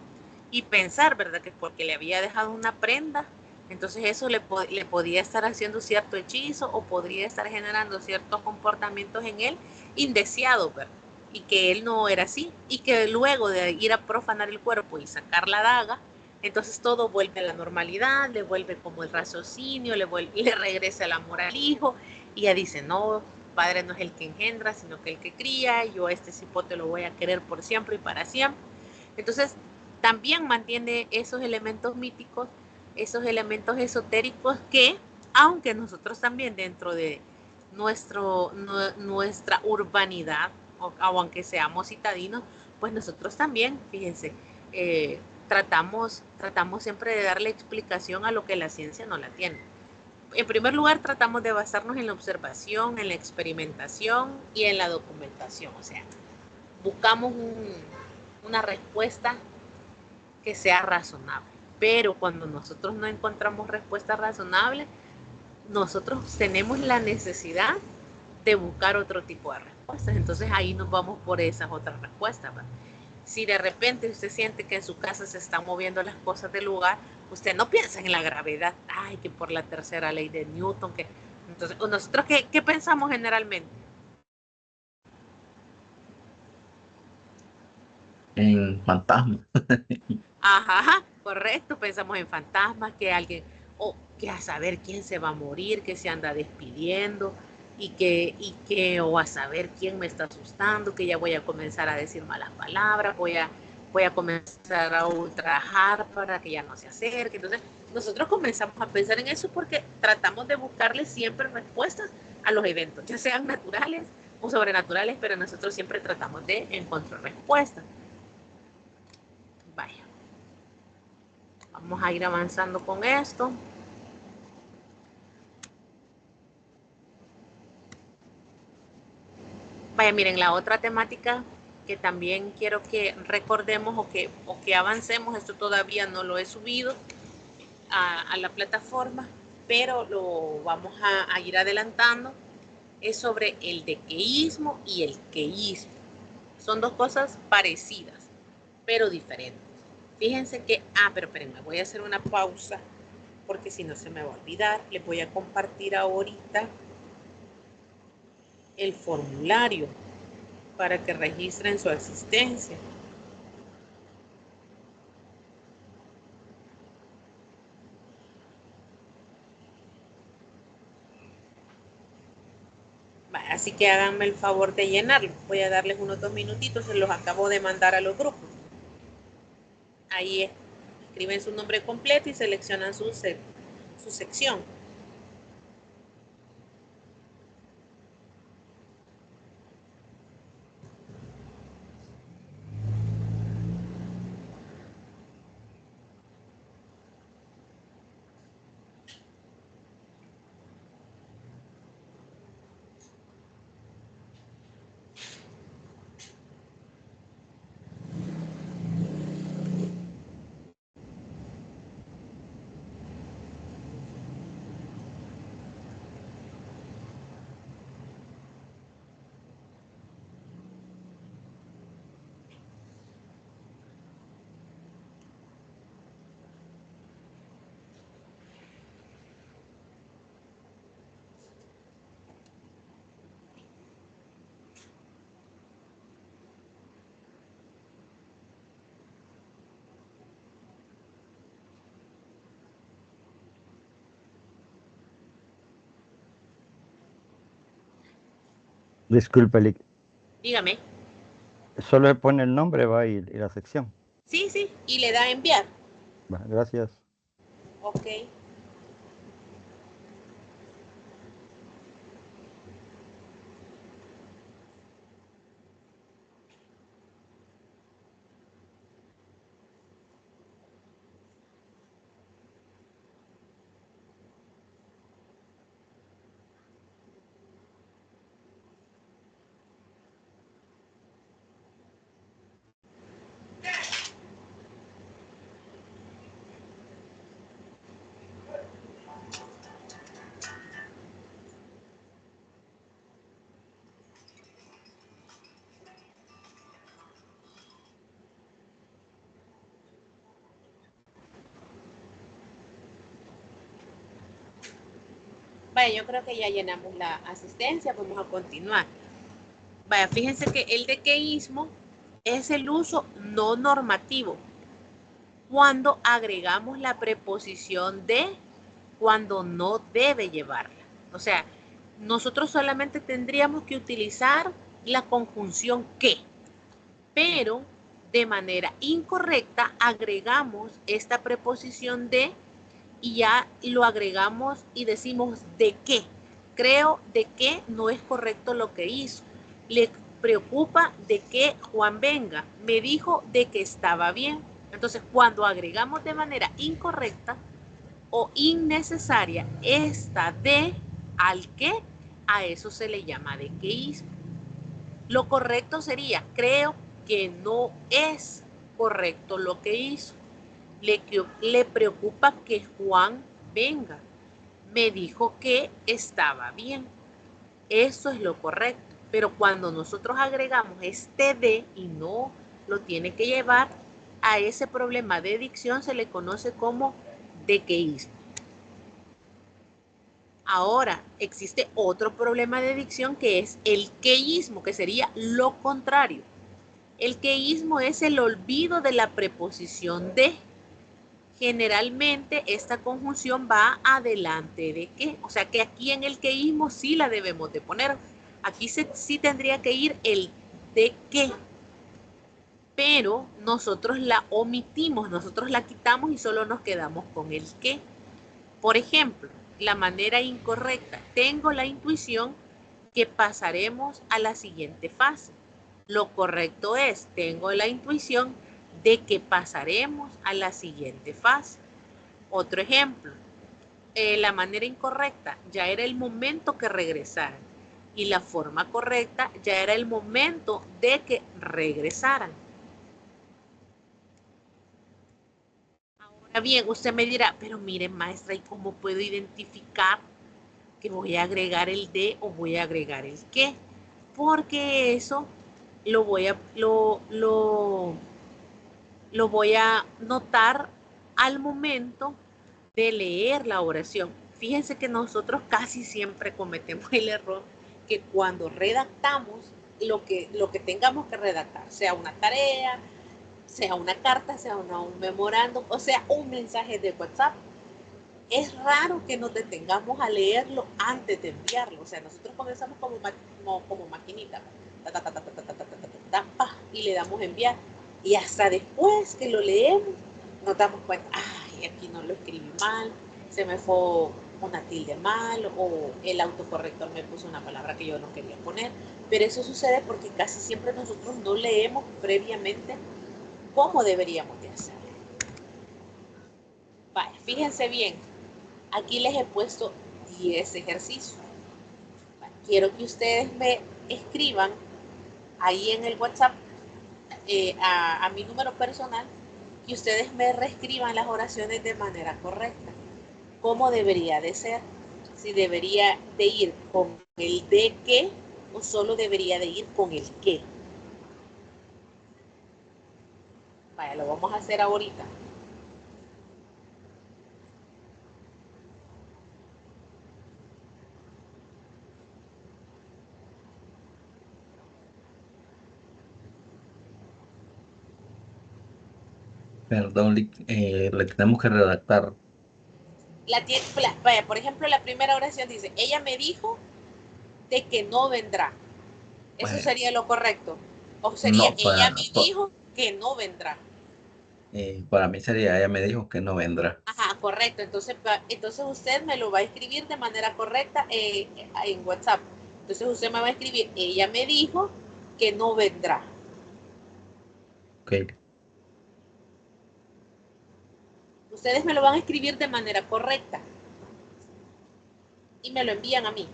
y pensar, ¿verdad? Que porque le había dejado una prenda, entonces eso le podía estar haciendo cierto hechizo o podría estar generando ciertos comportamientos en él indeseados, ¿verdad? Y que él no era así. Y que luego de ir a profanar el cuerpo y sacar la daga, entonces todo vuelve a la normalidad, le vuelve como el raciocinio, le regresa el amor al hijo y ya dice, no, padre no es el que engendra, sino que el que cría, yo a este cipote lo voy a querer por siempre y para siempre. Entonces también mantiene esos elementos míticos, esos elementos esotéricos que, aunque nosotros también dentro de nuestra urbanidad, o aunque seamos citadinos, pues nosotros también, fíjense, tratamos siempre de darle explicación a lo que la ciencia no la tiene. En primer lugar, tratamos de basarnos en la observación, en la experimentación y en la documentación. O sea, buscamos una respuesta que sea razonable. Pero cuando nosotros no encontramos respuestas razonables, nosotros tenemos la necesidad de buscar otro tipo de respuestas. Entonces ahí nos vamos por esas otras respuestas, ¿verdad? Si de repente usted siente que en su casa se están moviendo las cosas del lugar, usted no piensa en la gravedad, ay, que por la tercera ley de Newton, que entonces nosotros ¿qué pensamos generalmente? En fantasma. Ajá, correcto, pensamos en fantasmas, que alguien, o que a saber quién se va a morir, que se anda despidiendo, o a saber quién me está asustando, que ya voy a comenzar a decir malas palabras, voy a comenzar a ultrajar para que ya no se acerque. Entonces, nosotros comenzamos a pensar en eso porque tratamos de buscarle siempre respuestas a los eventos, ya sean naturales o sobrenaturales, pero nosotros siempre tratamos de encontrar respuestas. Vaya. Vamos a ir avanzando con esto. Vaya, miren, la otra temática que también quiero que recordemos o que avancemos, esto todavía no lo he subido a la plataforma, pero lo vamos a ir adelantando, es sobre el dequeísmo y el queísmo. Son dos cosas parecidas, pero diferentes. Fíjense que, pero espérenme, voy a hacer una pausa porque si no se me va a olvidar. Les voy a compartir ahorita el formulario para que registren su asistencia. Así que háganme el favor de llenarlo. Voy a darles unos 2 minutitos, se los acabo de mandar a los grupos. Ahí escriben su nombre completo y seleccionan su sección. Disculpe, Lick. Dígame. Solo le pone el nombre, va, y la sección. Sí, sí, y le da a enviar. Va, gracias. Ok. Vaya, yo creo que ya llenamos la asistencia, vamos a continuar. Vaya, fíjense que el dequeísmo es el uso no normativo cuando agregamos la preposición de cuando no debe llevarla. O sea, nosotros solamente tendríamos que utilizar la conjunción que, pero de manera incorrecta agregamos esta preposición de y ya lo agregamos y decimos de qué. Creo de que no es correcto lo que hizo. Le preocupa de que Juan venga. Me dijo de que estaba bien. Entonces, cuando agregamos de manera incorrecta o innecesaria esta de al que, a eso se le llama dequeísmo. Lo correcto sería, creo que no es correcto lo que hizo. Le preocupa que Juan venga. Me dijo que estaba bien. Eso es lo correcto. Pero cuando nosotros agregamos este de y no lo tiene que llevar, a ese problema de dicción se le conoce como dequeísmo. Ahora, existe otro problema de dicción que es el queísmo, que sería lo contrario. El queísmo es el olvido de la preposición de. Generalmente esta conjunción va adelante de que, o sea que aquí en el queísmo sí la debemos de poner. Aquí sí tendría que ir el de que, pero nosotros la omitimos, nosotros la quitamos y solo nos quedamos con el que. Por ejemplo, la manera incorrecta. Tengo la intuición que pasaremos a la siguiente fase. Lo correcto es, tengo la intuición de que pasaremos a la siguiente fase. Otro ejemplo, la manera incorrecta, ya era el momento que regresaran. Y la forma correcta, ya era el momento de que regresaran. Ahora bien, usted me dirá, pero miren maestra, ¿y cómo puedo identificar que voy a agregar el de o voy a agregar el que? Porque eso lo voy a notar al momento de leer la oración. Fíjense que nosotros casi siempre cometemos el error que cuando redactamos lo que tengamos que redactar, sea una tarea, sea una carta, sea un memorándum, o sea un mensaje de WhatsApp, es raro que nos detengamos a leerlo antes de enviarlo. O sea, nosotros comenzamos como maquinita, y le damos enviar. Y hasta después que lo leemos, nos damos cuenta, ay, aquí no lo escribí mal, se me fue una tilde mal, o el autocorrector me puso una palabra que yo no quería poner. Pero eso sucede porque casi siempre nosotros no leemos previamente cómo deberíamos de hacerlo. Vaya, fíjense bien, aquí les he puesto 10 ejercicios. Quiero que ustedes me escriban ahí en el WhatsApp a mi número personal, que ustedes me reescriban las oraciones de manera correcta. ¿Cómo debería de ser? Si debería de ir con el de que o solo debería de ir con el que. Vaya, lo vamos a hacer ahorita. Perdón, le tenemos que redactar. Vaya, por ejemplo, la primera oración dice, ella me dijo de que no vendrá. Eso Pues, sería lo correcto. O sería, no, ella me dijo que no vendrá. para mí sería, ella me dijo que no vendrá. Ajá, correcto. Entonces usted me lo va a escribir de manera correcta en WhatsApp. Entonces usted me va a escribir, ella me dijo que no vendrá. Ok. Ustedes me lo van a escribir de manera correcta y me lo envían a mí.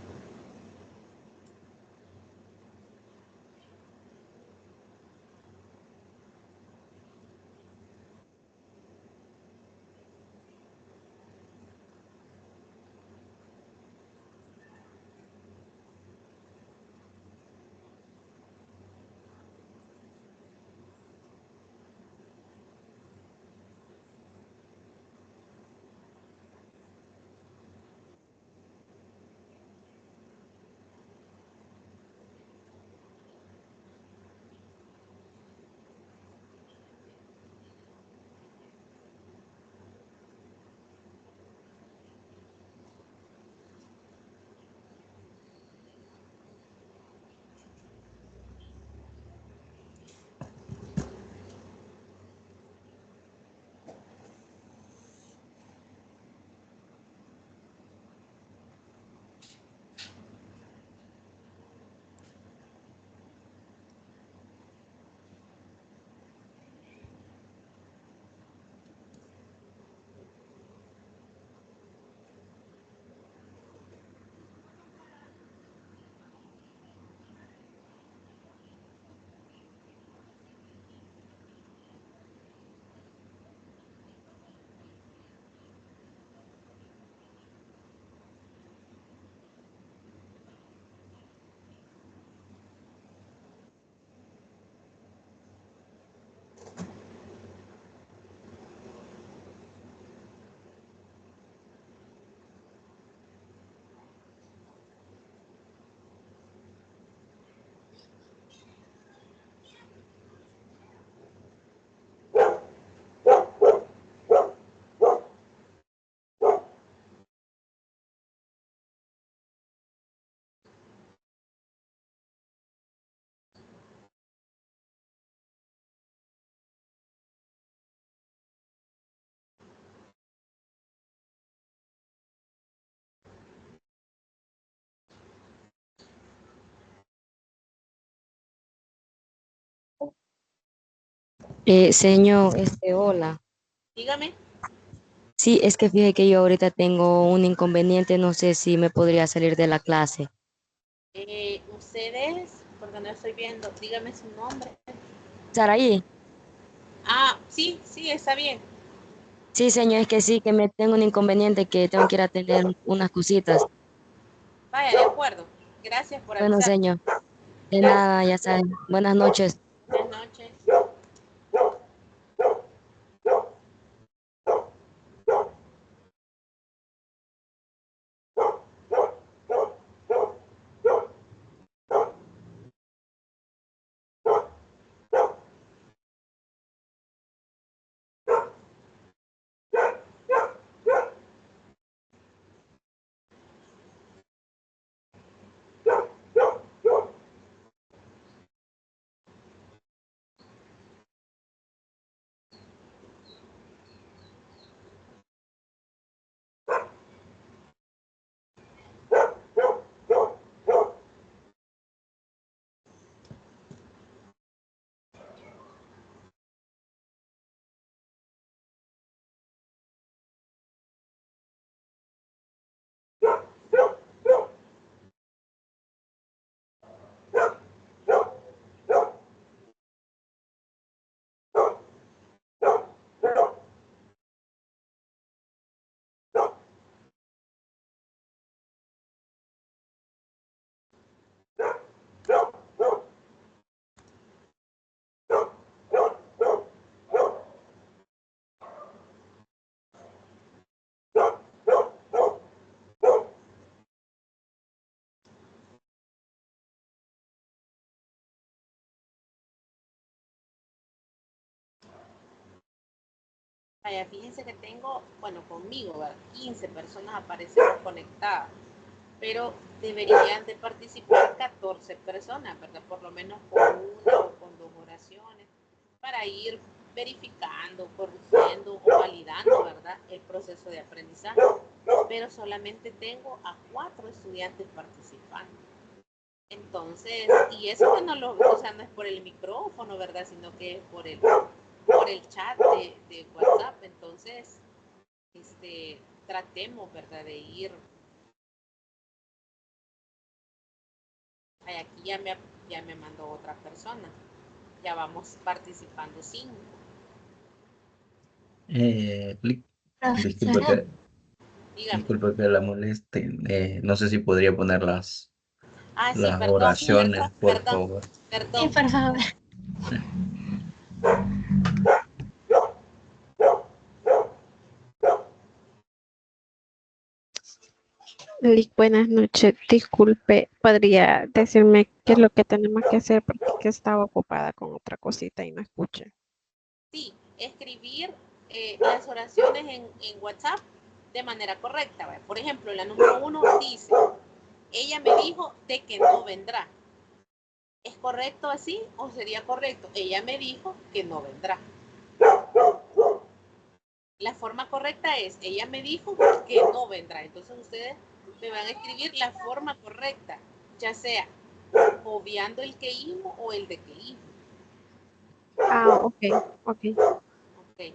Señor, hola. Dígame. Sí, es que fíjese que yo ahorita tengo un inconveniente, no sé si me podría salir de la clase. Ustedes, porque no estoy viendo, dígame su nombre. ¿Saraí? Ah, sí, sí, está bien. Sí, señor, es que sí, que me tengo un inconveniente que tengo que ir a atender unas cositas. Vaya, de acuerdo. Gracias por Bueno, avisar. señor, de Gracias. nada, ya saben. Buenas noches. Buenas noches. Vaya, fíjense que tengo, bueno, conmigo, ¿verdad? 15 personas aparecieron conectadas. pero deberían de participar 14 personas, ¿verdad? Por lo menos con una o con dos oraciones, para ir verificando, corrigiendo o validando, ¿verdad? El proceso de aprendizaje. Pero solamente tengo a 4 estudiantes participando. Entonces, y eso que no lo, o sea, no es por el micrófono, ¿verdad? Sino que es por el chat de WhatsApp. Entonces, tratemos, ¿verdad? De ir. Ay, aquí ya me mandó otra persona. Ya vamos participando 5. Disculpe Profesora, que, Dígame. disculpe que la moleste. No sé si podría poner Ah, sí, las perdón, oraciones, por perdón, favor. sí, perdón. por favor. Lick, buenas noches. Disculpe, ¿podría decirme qué es lo que tenemos que hacer? Porque es que estaba ocupada con otra cosita y no escuché. Sí, escribir las oraciones en WhatsApp de manera correcta. ¿Vale? Por ejemplo, la número 1 dice, ella me dijo de que no vendrá. ¿Es correcto así o sería correcto? Ella me dijo que no vendrá. La forma correcta es, ella me dijo que no vendrá. Entonces ustedes me van a escribir la forma correcta, ya sea obviando el que hizo o el de que hizo. Ah, ok, ok. Ok.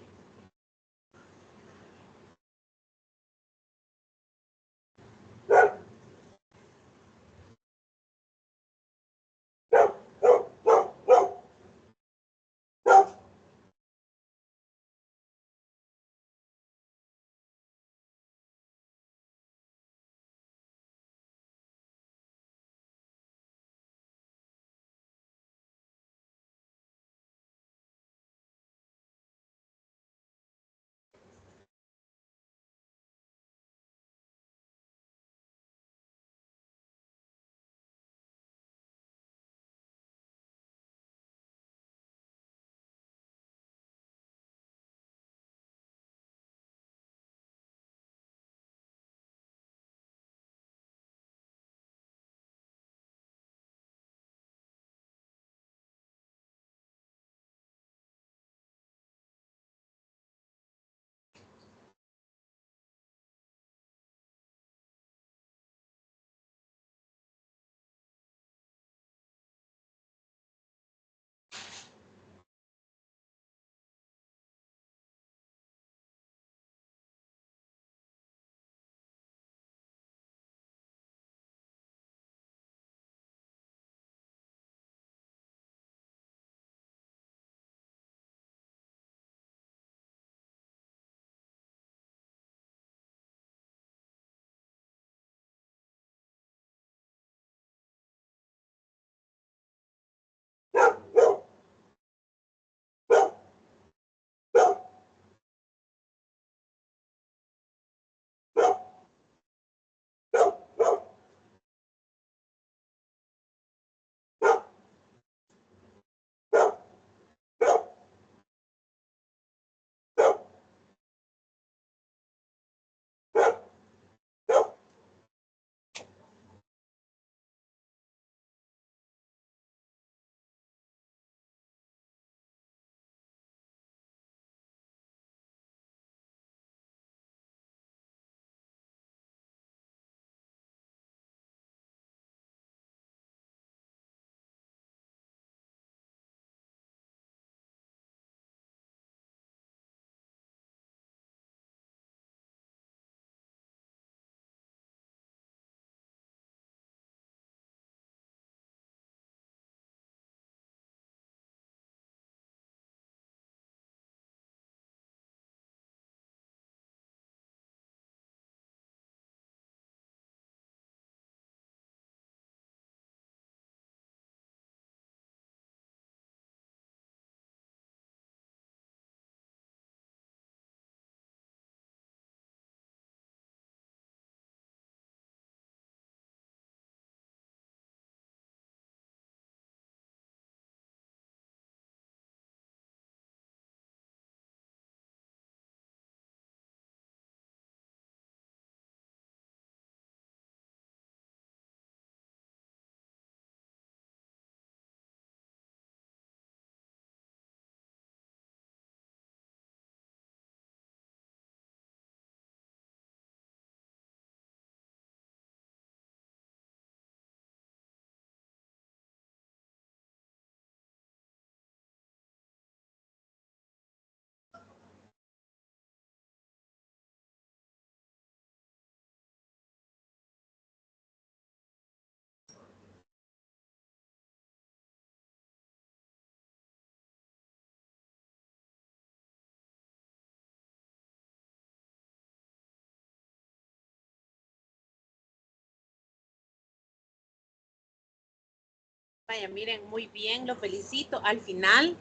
Vaya, miren, muy bien, lo felicito. Al final,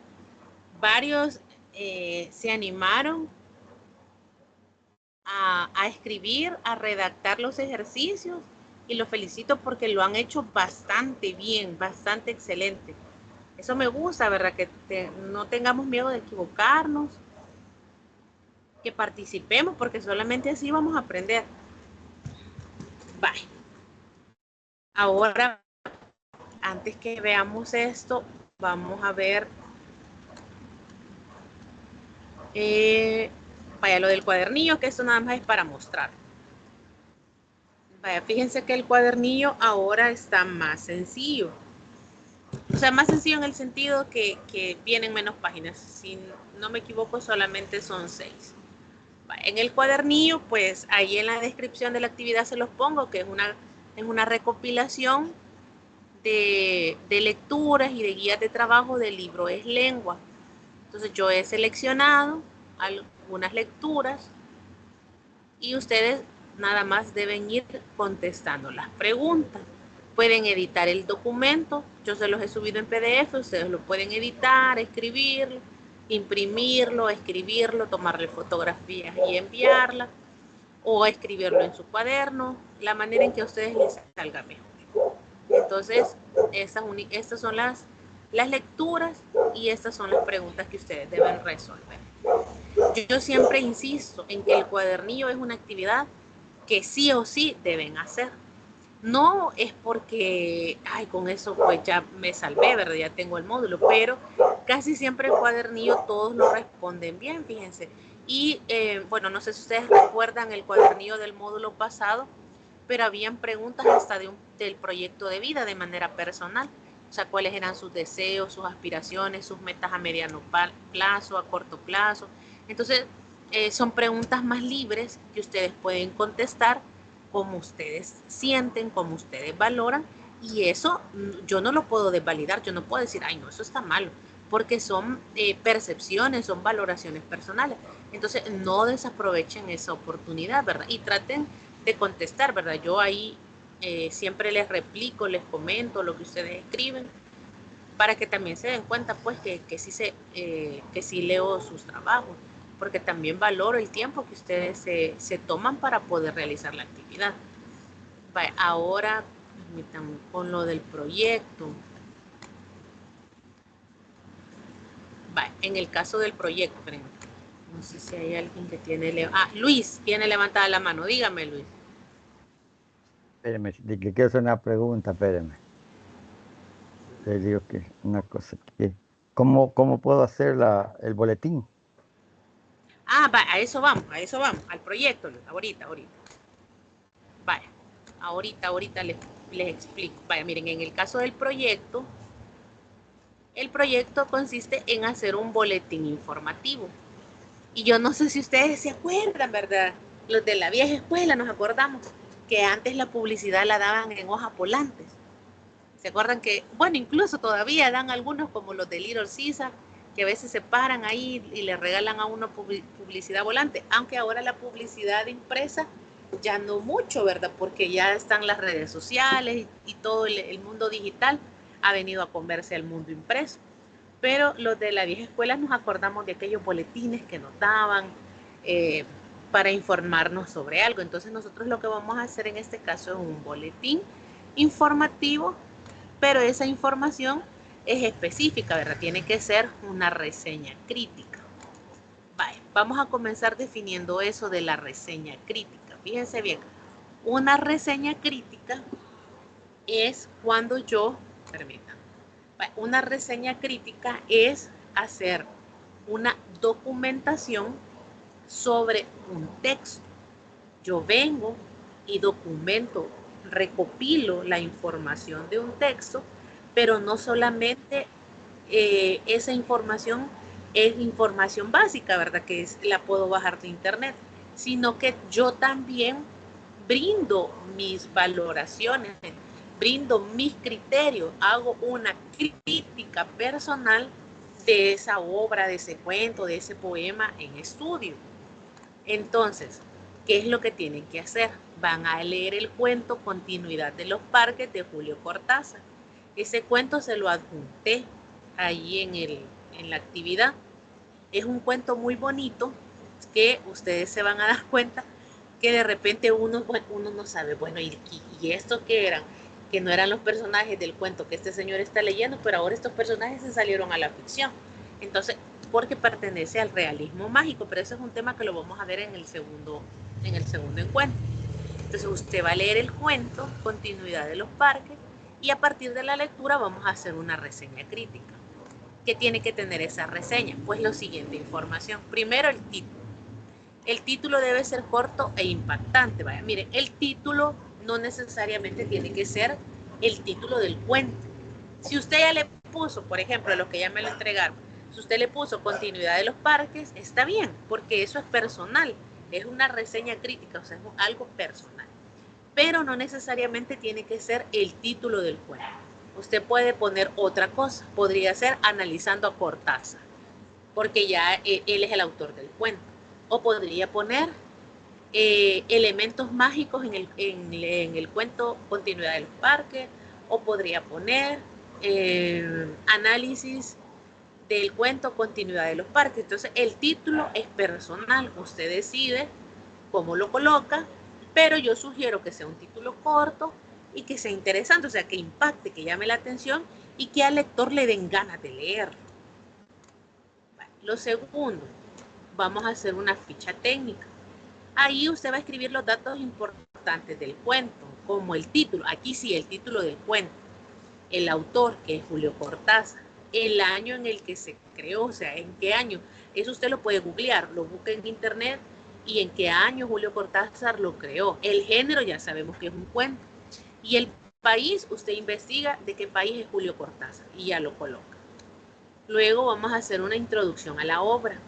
varios se animaron a escribir, a redactar los ejercicios y los felicito porque lo han hecho bastante bien, bastante excelente. Eso me gusta, ¿verdad? Que no tengamos miedo de equivocarnos, que participemos porque solamente así vamos a aprender. Bye. Ahora, antes que veamos esto, vamos a ver vaya, lo del cuadernillo, que esto nada más es para mostrar. Vaya, fíjense que el cuadernillo ahora está más sencillo. O sea, más sencillo en el sentido que vienen menos páginas. Si no me equivoco, solamente son 6. En el cuadernillo, pues ahí en la descripción de la actividad se los pongo, que es una recopilación de lecturas y de guías de trabajo del libro Es Lengua. Entonces yo he seleccionado algunas lecturas y ustedes nada más deben ir contestando las preguntas. Pueden editar el documento, yo se los he subido en PDF, ustedes lo pueden editar, escribirlo, imprimirlo, escribirlo, tomarle fotografías y enviarla, o escribirlo en su cuaderno, la manera en que a ustedes les salga mejor. Entonces, estas son las lecturas y estas son las preguntas que ustedes deben resolver. Yo siempre insisto en que el cuadernillo es una actividad que sí o sí deben hacer. No es porque, ay, con eso pues ya me salvé, ¿verdad? Ya tengo el módulo, pero casi siempre el cuadernillo todos lo responden bien, fíjense. Y bueno, no sé si ustedes recuerdan el cuadernillo del módulo pasado, pero habían preguntas hasta del proyecto de vida de manera personal. O sea, cuáles eran sus deseos, sus aspiraciones, sus metas a mediano plazo, a corto plazo. Entonces, son preguntas más libres que ustedes pueden contestar como ustedes sienten, como ustedes valoran, y eso yo no lo puedo desvalidar, yo no puedo decir, ay no, eso está malo, porque son percepciones, son valoraciones personales. Entonces no desaprovechen esa oportunidad, ¿verdad? Y traten de contestar, ¿verdad? Yo ahí siempre les replico, les comento lo que ustedes escriben, para que también se den cuenta pues que sí leo sus trabajos, porque también valoro el tiempo que ustedes se toman para poder realizar la actividad. Vale, ahora con lo del proyecto. Vale, en el caso del proyecto, no sé si hay alguien que tiene... Luis tiene levantada la mano, dígame Luis. Espéreme, de que quiero hacer una pregunta, espéreme. Le digo que una cosa que... ¿Cómo puedo hacer el boletín? A eso vamos, al proyecto, ahorita. Vaya, ahorita les explico. Vaya, miren, en el caso del proyecto, el proyecto consiste en hacer un boletín informativo. Y yo no sé si ustedes se acuerdan, ¿verdad? Los de la vieja escuela nos acordamos que antes la publicidad la daban en hojas volantes. ¿Se acuerdan que, bueno, incluso todavía dan algunos como los de Little Caesar, que a veces se paran ahí y le regalan a uno publicidad volante, aunque ahora la publicidad impresa ya no mucho, ¿verdad? Porque ya están las redes sociales y todo el mundo digital ha venido a comerse al mundo impreso. Pero los de la vieja escuela nos acordamos de aquellos boletines que nos daban para informarnos sobre algo. Entonces nosotros lo que vamos a hacer en este caso es un boletín informativo, pero esa información es específica, ¿verdad? Tiene que ser una reseña crítica. Vale, vamos a comenzar definiendo eso de la reseña crítica. Fíjense bien, una reseña crítica es cuando una reseña crítica es hacer una documentación sobre un texto. Yo vengo y documento, recopilo la información de un texto, pero no solamente esa información es información básica, ¿verdad? Que la puedo bajar de internet, sino que yo también brindo mis valoraciones, brindo mis criterios, hago una crítica personal de esa obra, de ese cuento, de ese poema en estudio. Entonces, ¿qué es lo que tienen que hacer? Van a leer el cuento Continuidad de los Parques de Julio Cortázar. Ese cuento se lo adjunté ahí en la actividad. Es un cuento muy bonito que ustedes se van a dar cuenta que de repente uno no sabe, bueno, ¿y esto qué eran? Que no eran los personajes del cuento que este señor está leyendo, pero ahora estos personajes se salieron a la ficción. Entonces, porque pertenece al realismo mágico, pero ese es un tema que lo vamos a ver en el segundo encuentro. Entonces usted va a leer el cuento, Continuidad de los Parques, y a partir de la lectura vamos a hacer una reseña crítica. ¿Qué tiene que tener esa reseña? Pues la siguiente información. Primero, el título. El título debe ser corto e impactante. Vaya, miren, el título no necesariamente tiene que ser el título del cuento. Si usted ya le puso, por ejemplo, lo que ya me lo entregaron, si usted le puso Continuidad de los Parques, está bien, porque eso es personal, es una reseña crítica, o sea, es algo personal. Pero no necesariamente tiene que ser el título del cuento. Usted puede poner otra cosa, podría ser Analizando a Cortázar, porque ya él es el autor del cuento. O podría poner elementos mágicos en el cuento Continuidad de los Parques, o podría poner análisis del cuento Continuidad de los Parques. Entonces el título es personal, usted decide cómo lo coloca, pero yo sugiero que sea un título corto y que sea interesante, o sea, que impacte, que llame la atención y que al lector le den ganas de leerlo. Bueno, lo segundo, vamos a hacer una ficha técnica. Ahí usted va a escribir los datos importantes del cuento, como el título, aquí sí, el título del cuento, el autor, que es Julio Cortázar, el año en el que se creó, o sea, en qué año. Eso usted lo puede googlear, lo busca en internet y en qué año Julio Cortázar lo creó. El género ya sabemos que es un cuento. Y el país, usted investiga de qué país es Julio Cortázar y ya lo coloca. Luego vamos a hacer una introducción a la obra.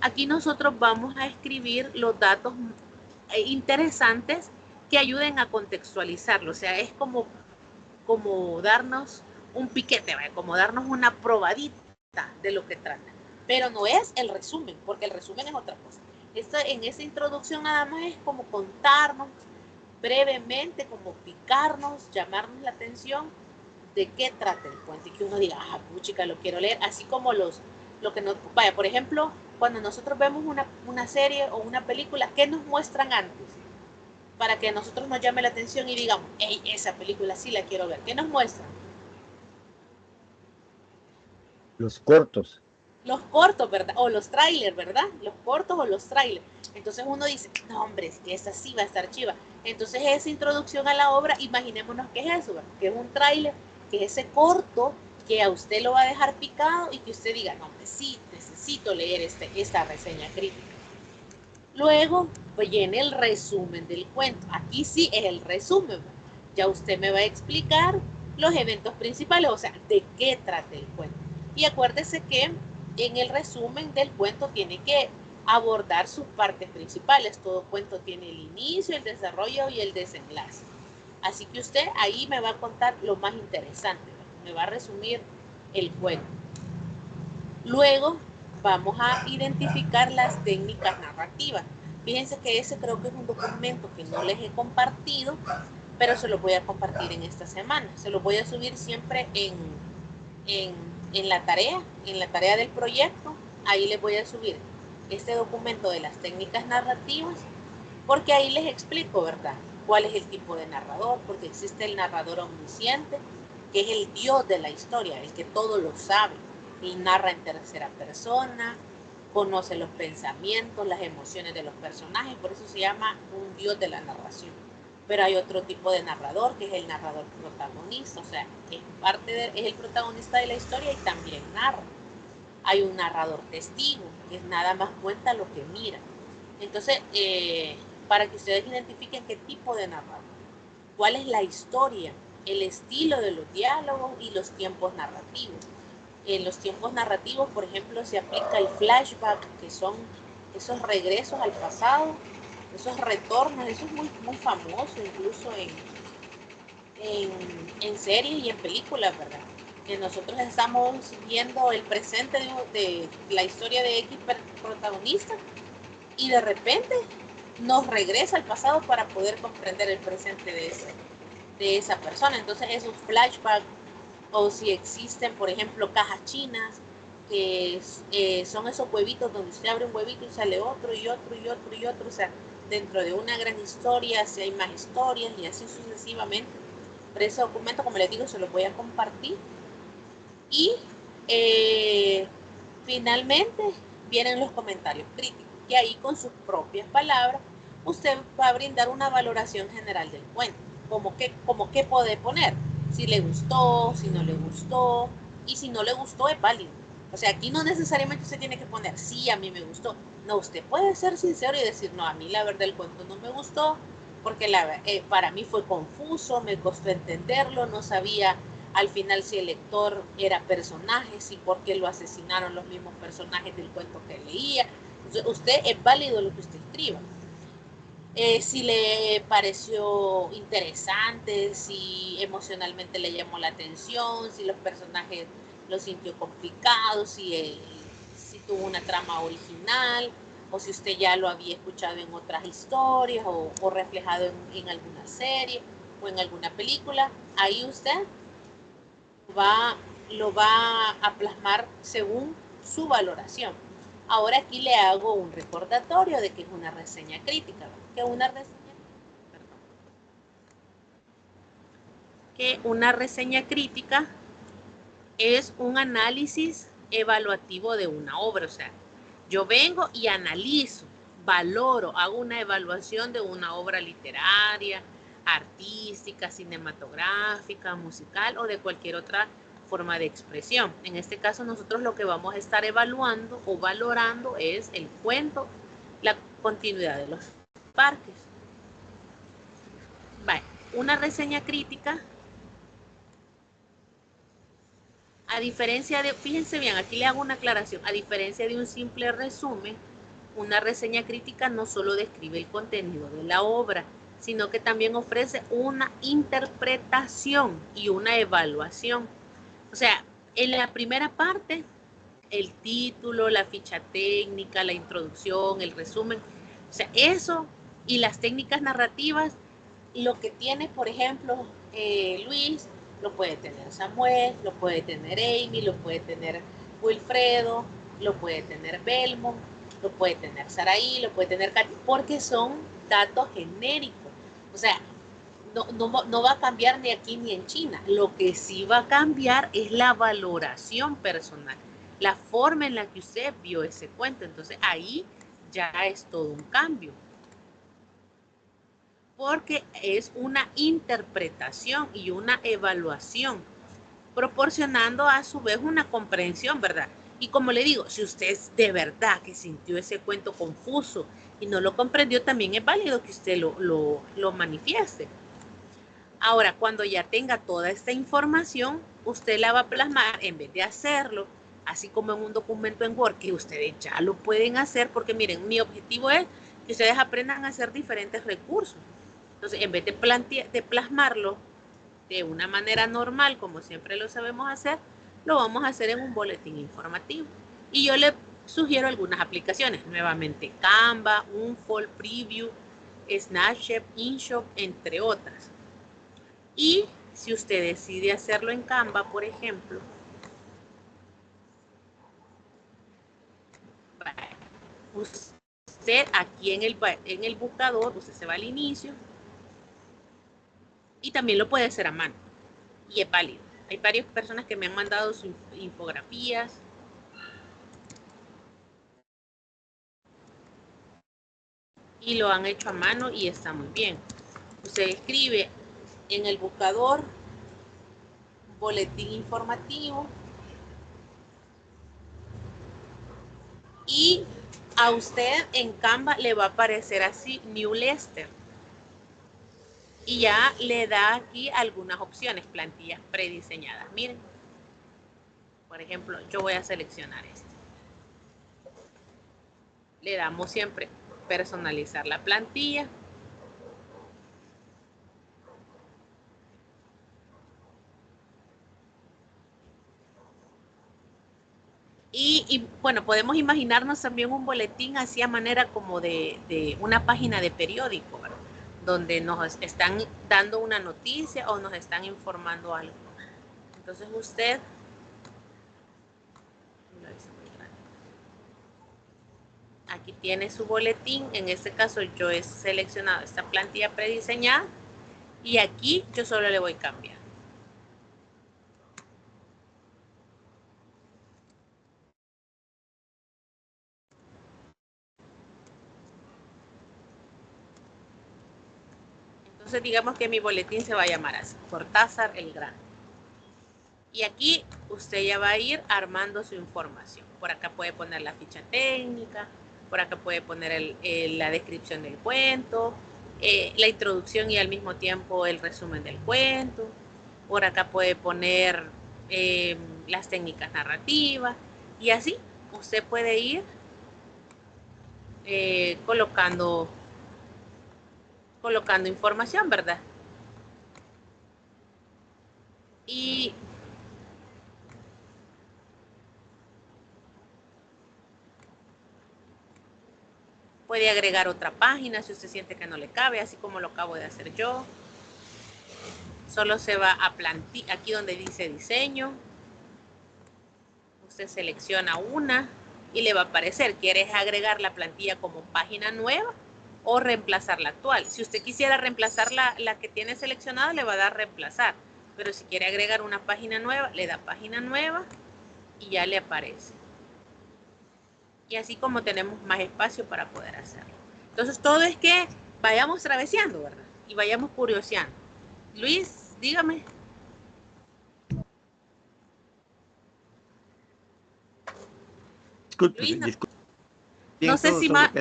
Aquí nosotros vamos a escribir los datos interesantes que ayuden a contextualizarlo. O sea, es como darnos un piquete, ¿vale? Como darnos una probadita de lo que trata. Pero no es el resumen, porque el resumen es otra cosa. En esa introducción nada más es como contarnos brevemente, como picarnos, llamarnos la atención de qué trata el cuento y que uno diga, ah, puchica, lo quiero leer, así como lo que nos, vaya, por ejemplo, cuando nosotros vemos una serie o una película, ¿qué nos muestran antes? Para que a nosotros nos llame la atención y digamos, hey, esa película sí la quiero ver. ¿Qué nos muestran? Los cortos. Los cortos, ¿verdad? O los trailers, ¿verdad? Los cortos o los trailers. Entonces uno dice, no, hombre, es que esa sí va a estar chiva. Entonces esa introducción a la obra, imaginémonos que es eso, ¿verdad? Que es un trailer, que es ese corto que a usted lo va a dejar picado y que usted diga, no, hombre, sí, necesito leer esta reseña crítica. Luego, pues viene el resumen del cuento. Aquí sí es el resumen. Ya usted me va a explicar los eventos principales, o sea, de qué trata el cuento. Y acuérdese que en el resumen del cuento tiene que abordar sus partes principales. Todo cuento tiene el inicio, el desarrollo y el desenlace. Así que usted ahí me va a contar lo más interesante, me va a resumir el cuento. Luego vamos a identificar las técnicas narrativas. Fíjense que ese creo que es un documento que no les he compartido, pero se lo voy a compartir en esta semana. Se lo voy a subir siempre en la tarea del proyecto. Ahí les voy a subir este documento de las técnicas narrativas, porque ahí les explico, ¿verdad?, cuál es el tipo de narrador, porque existe el narrador omnisciente, que es el dios de la historia, el que todo lo sabe. Él narra en tercera persona, conoce los pensamientos, las emociones de los personajes, por eso se llama un dios de la narración. Pero hay otro tipo de narrador, que es el narrador protagonista, o sea, es el protagonista de la historia y también narra. Hay un narrador testigo, que nada más cuenta lo que mira. Entonces, para que ustedes identifiquen qué tipo de narrador, cuál es la historia, el estilo de los diálogos y los tiempos narrativos. En los tiempos narrativos, por ejemplo, se aplica el flashback, que son esos regresos al pasado, esos retornos. Eso es muy, muy famoso, incluso en series y en películas, ¿verdad? Que nosotros estamos viendo el presente de la historia de X protagonista y de repente nos regresa al pasado para poder comprender el presente de esa persona. Entonces esos flashbacks o si existen, por ejemplo, cajas chinas, que son esos huevitos donde usted abre un huevito y sale otro y otro y otro y otro, o sea, dentro de una gran historia, si hay más historias y así sucesivamente. Pero ese documento, como les digo, se lo voy a compartir. Y finalmente vienen los comentarios críticos, y ahí con sus propias palabras usted va a brindar una valoración general del cuento, como que puede poner, si le gustó, si no le gustó, y si no le gustó es válido. O sea, aquí no necesariamente usted tiene que poner, sí, a mí me gustó. No, usted puede ser sincero y decir, no, a mí la verdad el cuento no me gustó, porque para mí fue confuso, me costó entenderlo, no sabía al final si el lector era personaje, si por qué lo asesinaron los mismos personajes del cuento que leía. Entonces, usted es válido lo que usted escriba. Si le pareció interesante, si emocionalmente le llamó la atención, si los personajes lo sintió complicado, si tuvo una trama original, o si usted ya lo había escuchado en otras historias o reflejado en alguna serie o en alguna película, ahí usted lo va a plasmar según su valoración. Ahora aquí le hago un recordatorio de que es una reseña crítica, que una reseña crítica es un análisis evaluativo de una obra. O sea, yo vengo y analizo, valoro, hago una evaluación de una obra literaria, artística, cinematográfica, musical o de cualquier otra forma de expresión. En este caso nosotros lo que vamos a estar evaluando o valorando es el cuento, la continuidad de los parques. Vale, una reseña crítica, a diferencia de, fíjense bien, aquí le hago una aclaración, a diferencia de un simple resumen, una reseña crítica no solo describe el contenido de la obra, sino que también ofrece una interpretación y una evaluación. O sea, en la primera parte, el título, la ficha técnica, la introducción, el resumen, o sea, eso y las técnicas narrativas, lo que tiene, por ejemplo, Luis, lo puede tener Samuel, lo puede tener Amy, lo puede tener Wilfredo, lo puede tener Belmont, lo puede tener Saraí, lo puede tener Katy, porque son datos genéricos. O sea, no va a cambiar ni aquí ni en China. Lo que sí va a cambiar es la valoración personal, la forma en la que usted vio ese cuento. Entonces ahí ya es todo un cambio, porque es una interpretación y una evaluación, proporcionando a su vez una comprensión, ¿verdad? Y como le digo, si usted de verdad que sintió ese cuento confuso y no lo comprendió, también es válido que usted lo manifieste. Ahora, cuando ya tenga toda esta información, usted la va a plasmar, en vez de hacerlo, así como en un documento en Word, que ustedes ya lo pueden hacer, porque miren, mi objetivo es que ustedes aprendan a hacer diferentes recursos. Entonces, en vez de plasmarlo de una manera normal, como siempre lo sabemos hacer, lo vamos a hacer en un boletín informativo. Y yo le sugiero algunas aplicaciones, nuevamente Canva, Unfold, Preview, Snapchat, InShot, entre otras. Y si usted decide hacerlo en Canva, por ejemplo, usted aquí en el buscador, usted se va al inicio y también lo puede hacer a mano y es válido. Hay varias personas que me han mandado sus infografías y lo han hecho a mano y está muy bien. Usted escribe en el buscador boletín informativo y a usted en Canva le va a aparecer así New Lester y ya le da aquí algunas opciones, plantillas prediseñadas. Miren, por ejemplo, yo voy a seleccionar este. Le damos siempre personalizar la plantilla. Y bueno, podemos imaginarnos también un boletín así a manera como de una página de periódico, ¿verdad? Donde nos están dando una noticia o nos están informando algo. Entonces usted, aquí tiene su boletín. En este caso yo he seleccionado esta plantilla prediseñada y aquí yo solo le voy a cambiar. Entonces digamos que mi boletín se va a llamar así, Cortázar el Grande. Y aquí usted ya va a ir armando su información. Por acá puede poner la ficha técnica, por acá puede poner la descripción del cuento, la introducción y al mismo tiempo el resumen del cuento. Por acá puede poner las técnicas narrativas y así usted puede ir colocando información, ¿verdad? Y puede agregar otra página si usted siente que no le cabe, así como lo acabo de hacer yo. Solo se va a plantilla, aquí donde dice diseño. Usted selecciona una y le va a aparecer, ¿quieres agregar la plantilla como página nueva o reemplazar la actual? Si usted quisiera reemplazar la que tiene seleccionada, le va a dar reemplazar. Pero si quiere agregar una página nueva, le da página nueva y ya le aparece. Y así como tenemos más espacio para poder hacerlo. Entonces todo es que vayamos traveseando, ¿verdad? Y vayamos curioseando. Luis, dígame. Disculpe, Luis, disculpe. no sé si más...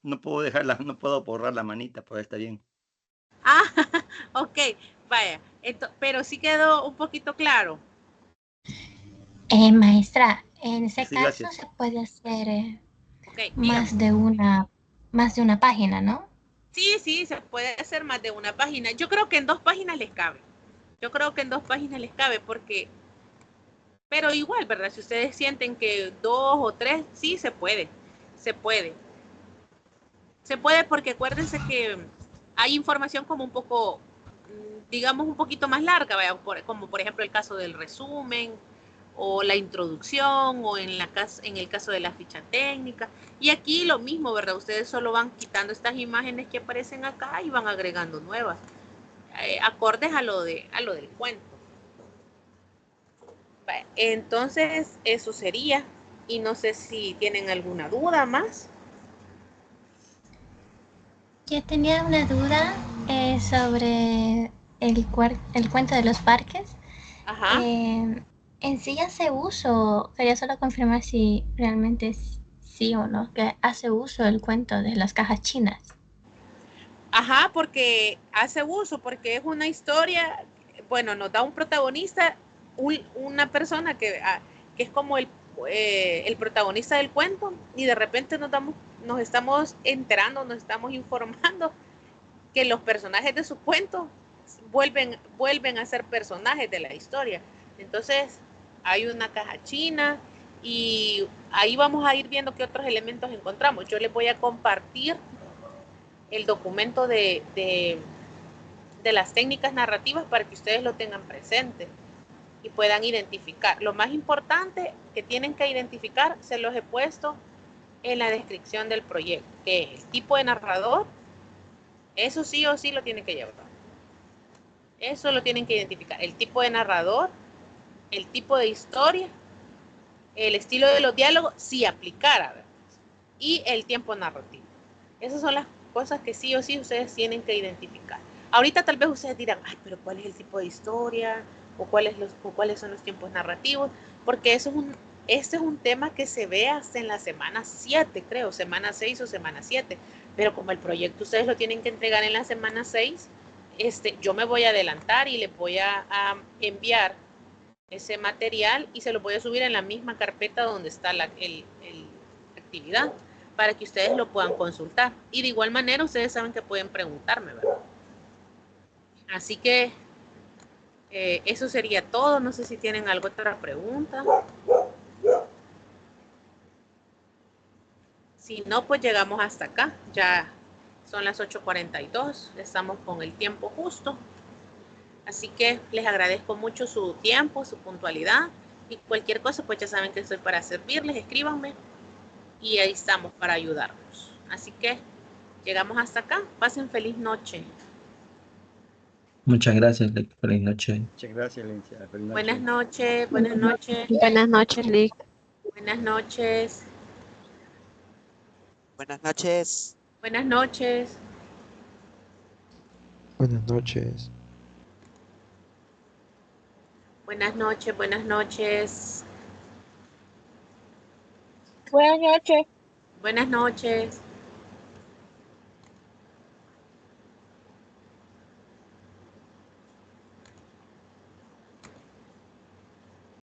No puedo dejarla, no puedo borrar la manita, pues está bien. Ah, ok, vaya. Pero sí quedó un poquito claro. Maestra, en ese Sí, caso gracias. se puede hacer Okay, más de una página, ¿no? Sí, se puede hacer más de una página. Yo creo que en 2 páginas les cabe. Porque, pero igual, ¿verdad? Si ustedes sienten que 2 o 3, sí se puede. Se puede porque acuérdense que hay información como un poco, digamos, un poquito más larga, ¿vaya? Como por ejemplo el caso del resumen, o la introducción, o en el caso de la ficha técnica. Y aquí lo mismo, ¿verdad? Ustedes solo van quitando estas imágenes que aparecen acá y van agregando nuevas, acordes a lo del cuento. Entonces, eso sería. Y no sé si tienen alguna duda más. Yo tenía una duda sobre el cuento de los parques. Ajá. En sí hace uso, quería solo confirmar si realmente sí o no, que hace uso el cuento de las cajas chinas. Ajá, porque hace uso, porque es una historia, bueno, nos da un protagonista, una persona que es como el protagonista del cuento, y de repente nos estamos enterando, nos estamos informando que los personajes de su cuento vuelven a ser personajes de la historia. Entonces, hay una caja china y ahí vamos a ir viendo qué otros elementos encontramos. Yo les voy a compartir el documento de las técnicas narrativas para que ustedes lo tengan presente y puedan identificar. Lo más importante que tienen que identificar, se los he puesto en la descripción del proyecto, que es el tipo de narrador. Eso sí o sí lo tienen que llevar. Eso lo tienen que identificar. El tipo de narrador, el tipo de historia, el estilo de los diálogos, si aplicara, ¿verdad? Y el tiempo narrativo. Esas son las cosas que sí o sí ustedes tienen que identificar. Ahorita tal vez ustedes dirán, ay, pero ¿cuál es el tipo de historia? ¿O cuáles son los tiempos narrativos? Porque este es un tema que se ve hasta en la semana 7, creo, semana 6 o semana 7. Pero como el proyecto ustedes lo tienen que entregar en la semana 6, yo me voy a adelantar y les voy a enviar ese material y se lo voy a subir en la misma carpeta donde está la actividad, para que ustedes lo puedan consultar. Y de igual manera ustedes saben que pueden preguntarme, ¿verdad? Así que eso sería todo. No sé si tienen alguna otra pregunta. Si no, pues llegamos hasta acá. Ya son las 8:42. Estamos con el tiempo justo. Así que les agradezco mucho su tiempo, su puntualidad y cualquier cosa, pues ya saben que estoy para servirles, escríbanme y ahí estamos para ayudarnos. Así que llegamos hasta acá. Pasen feliz noche. Muchas gracias, Lick. Feliz noche. Muchas gracias, licenciada. Feliz Buenas noche. noches, buenas noches, Buenas noches, Lick. buenas noches, Buenas noches. buenas noches. Buenas noches. Buenas noches, buenas noches. Buenas noches. Buenas noches.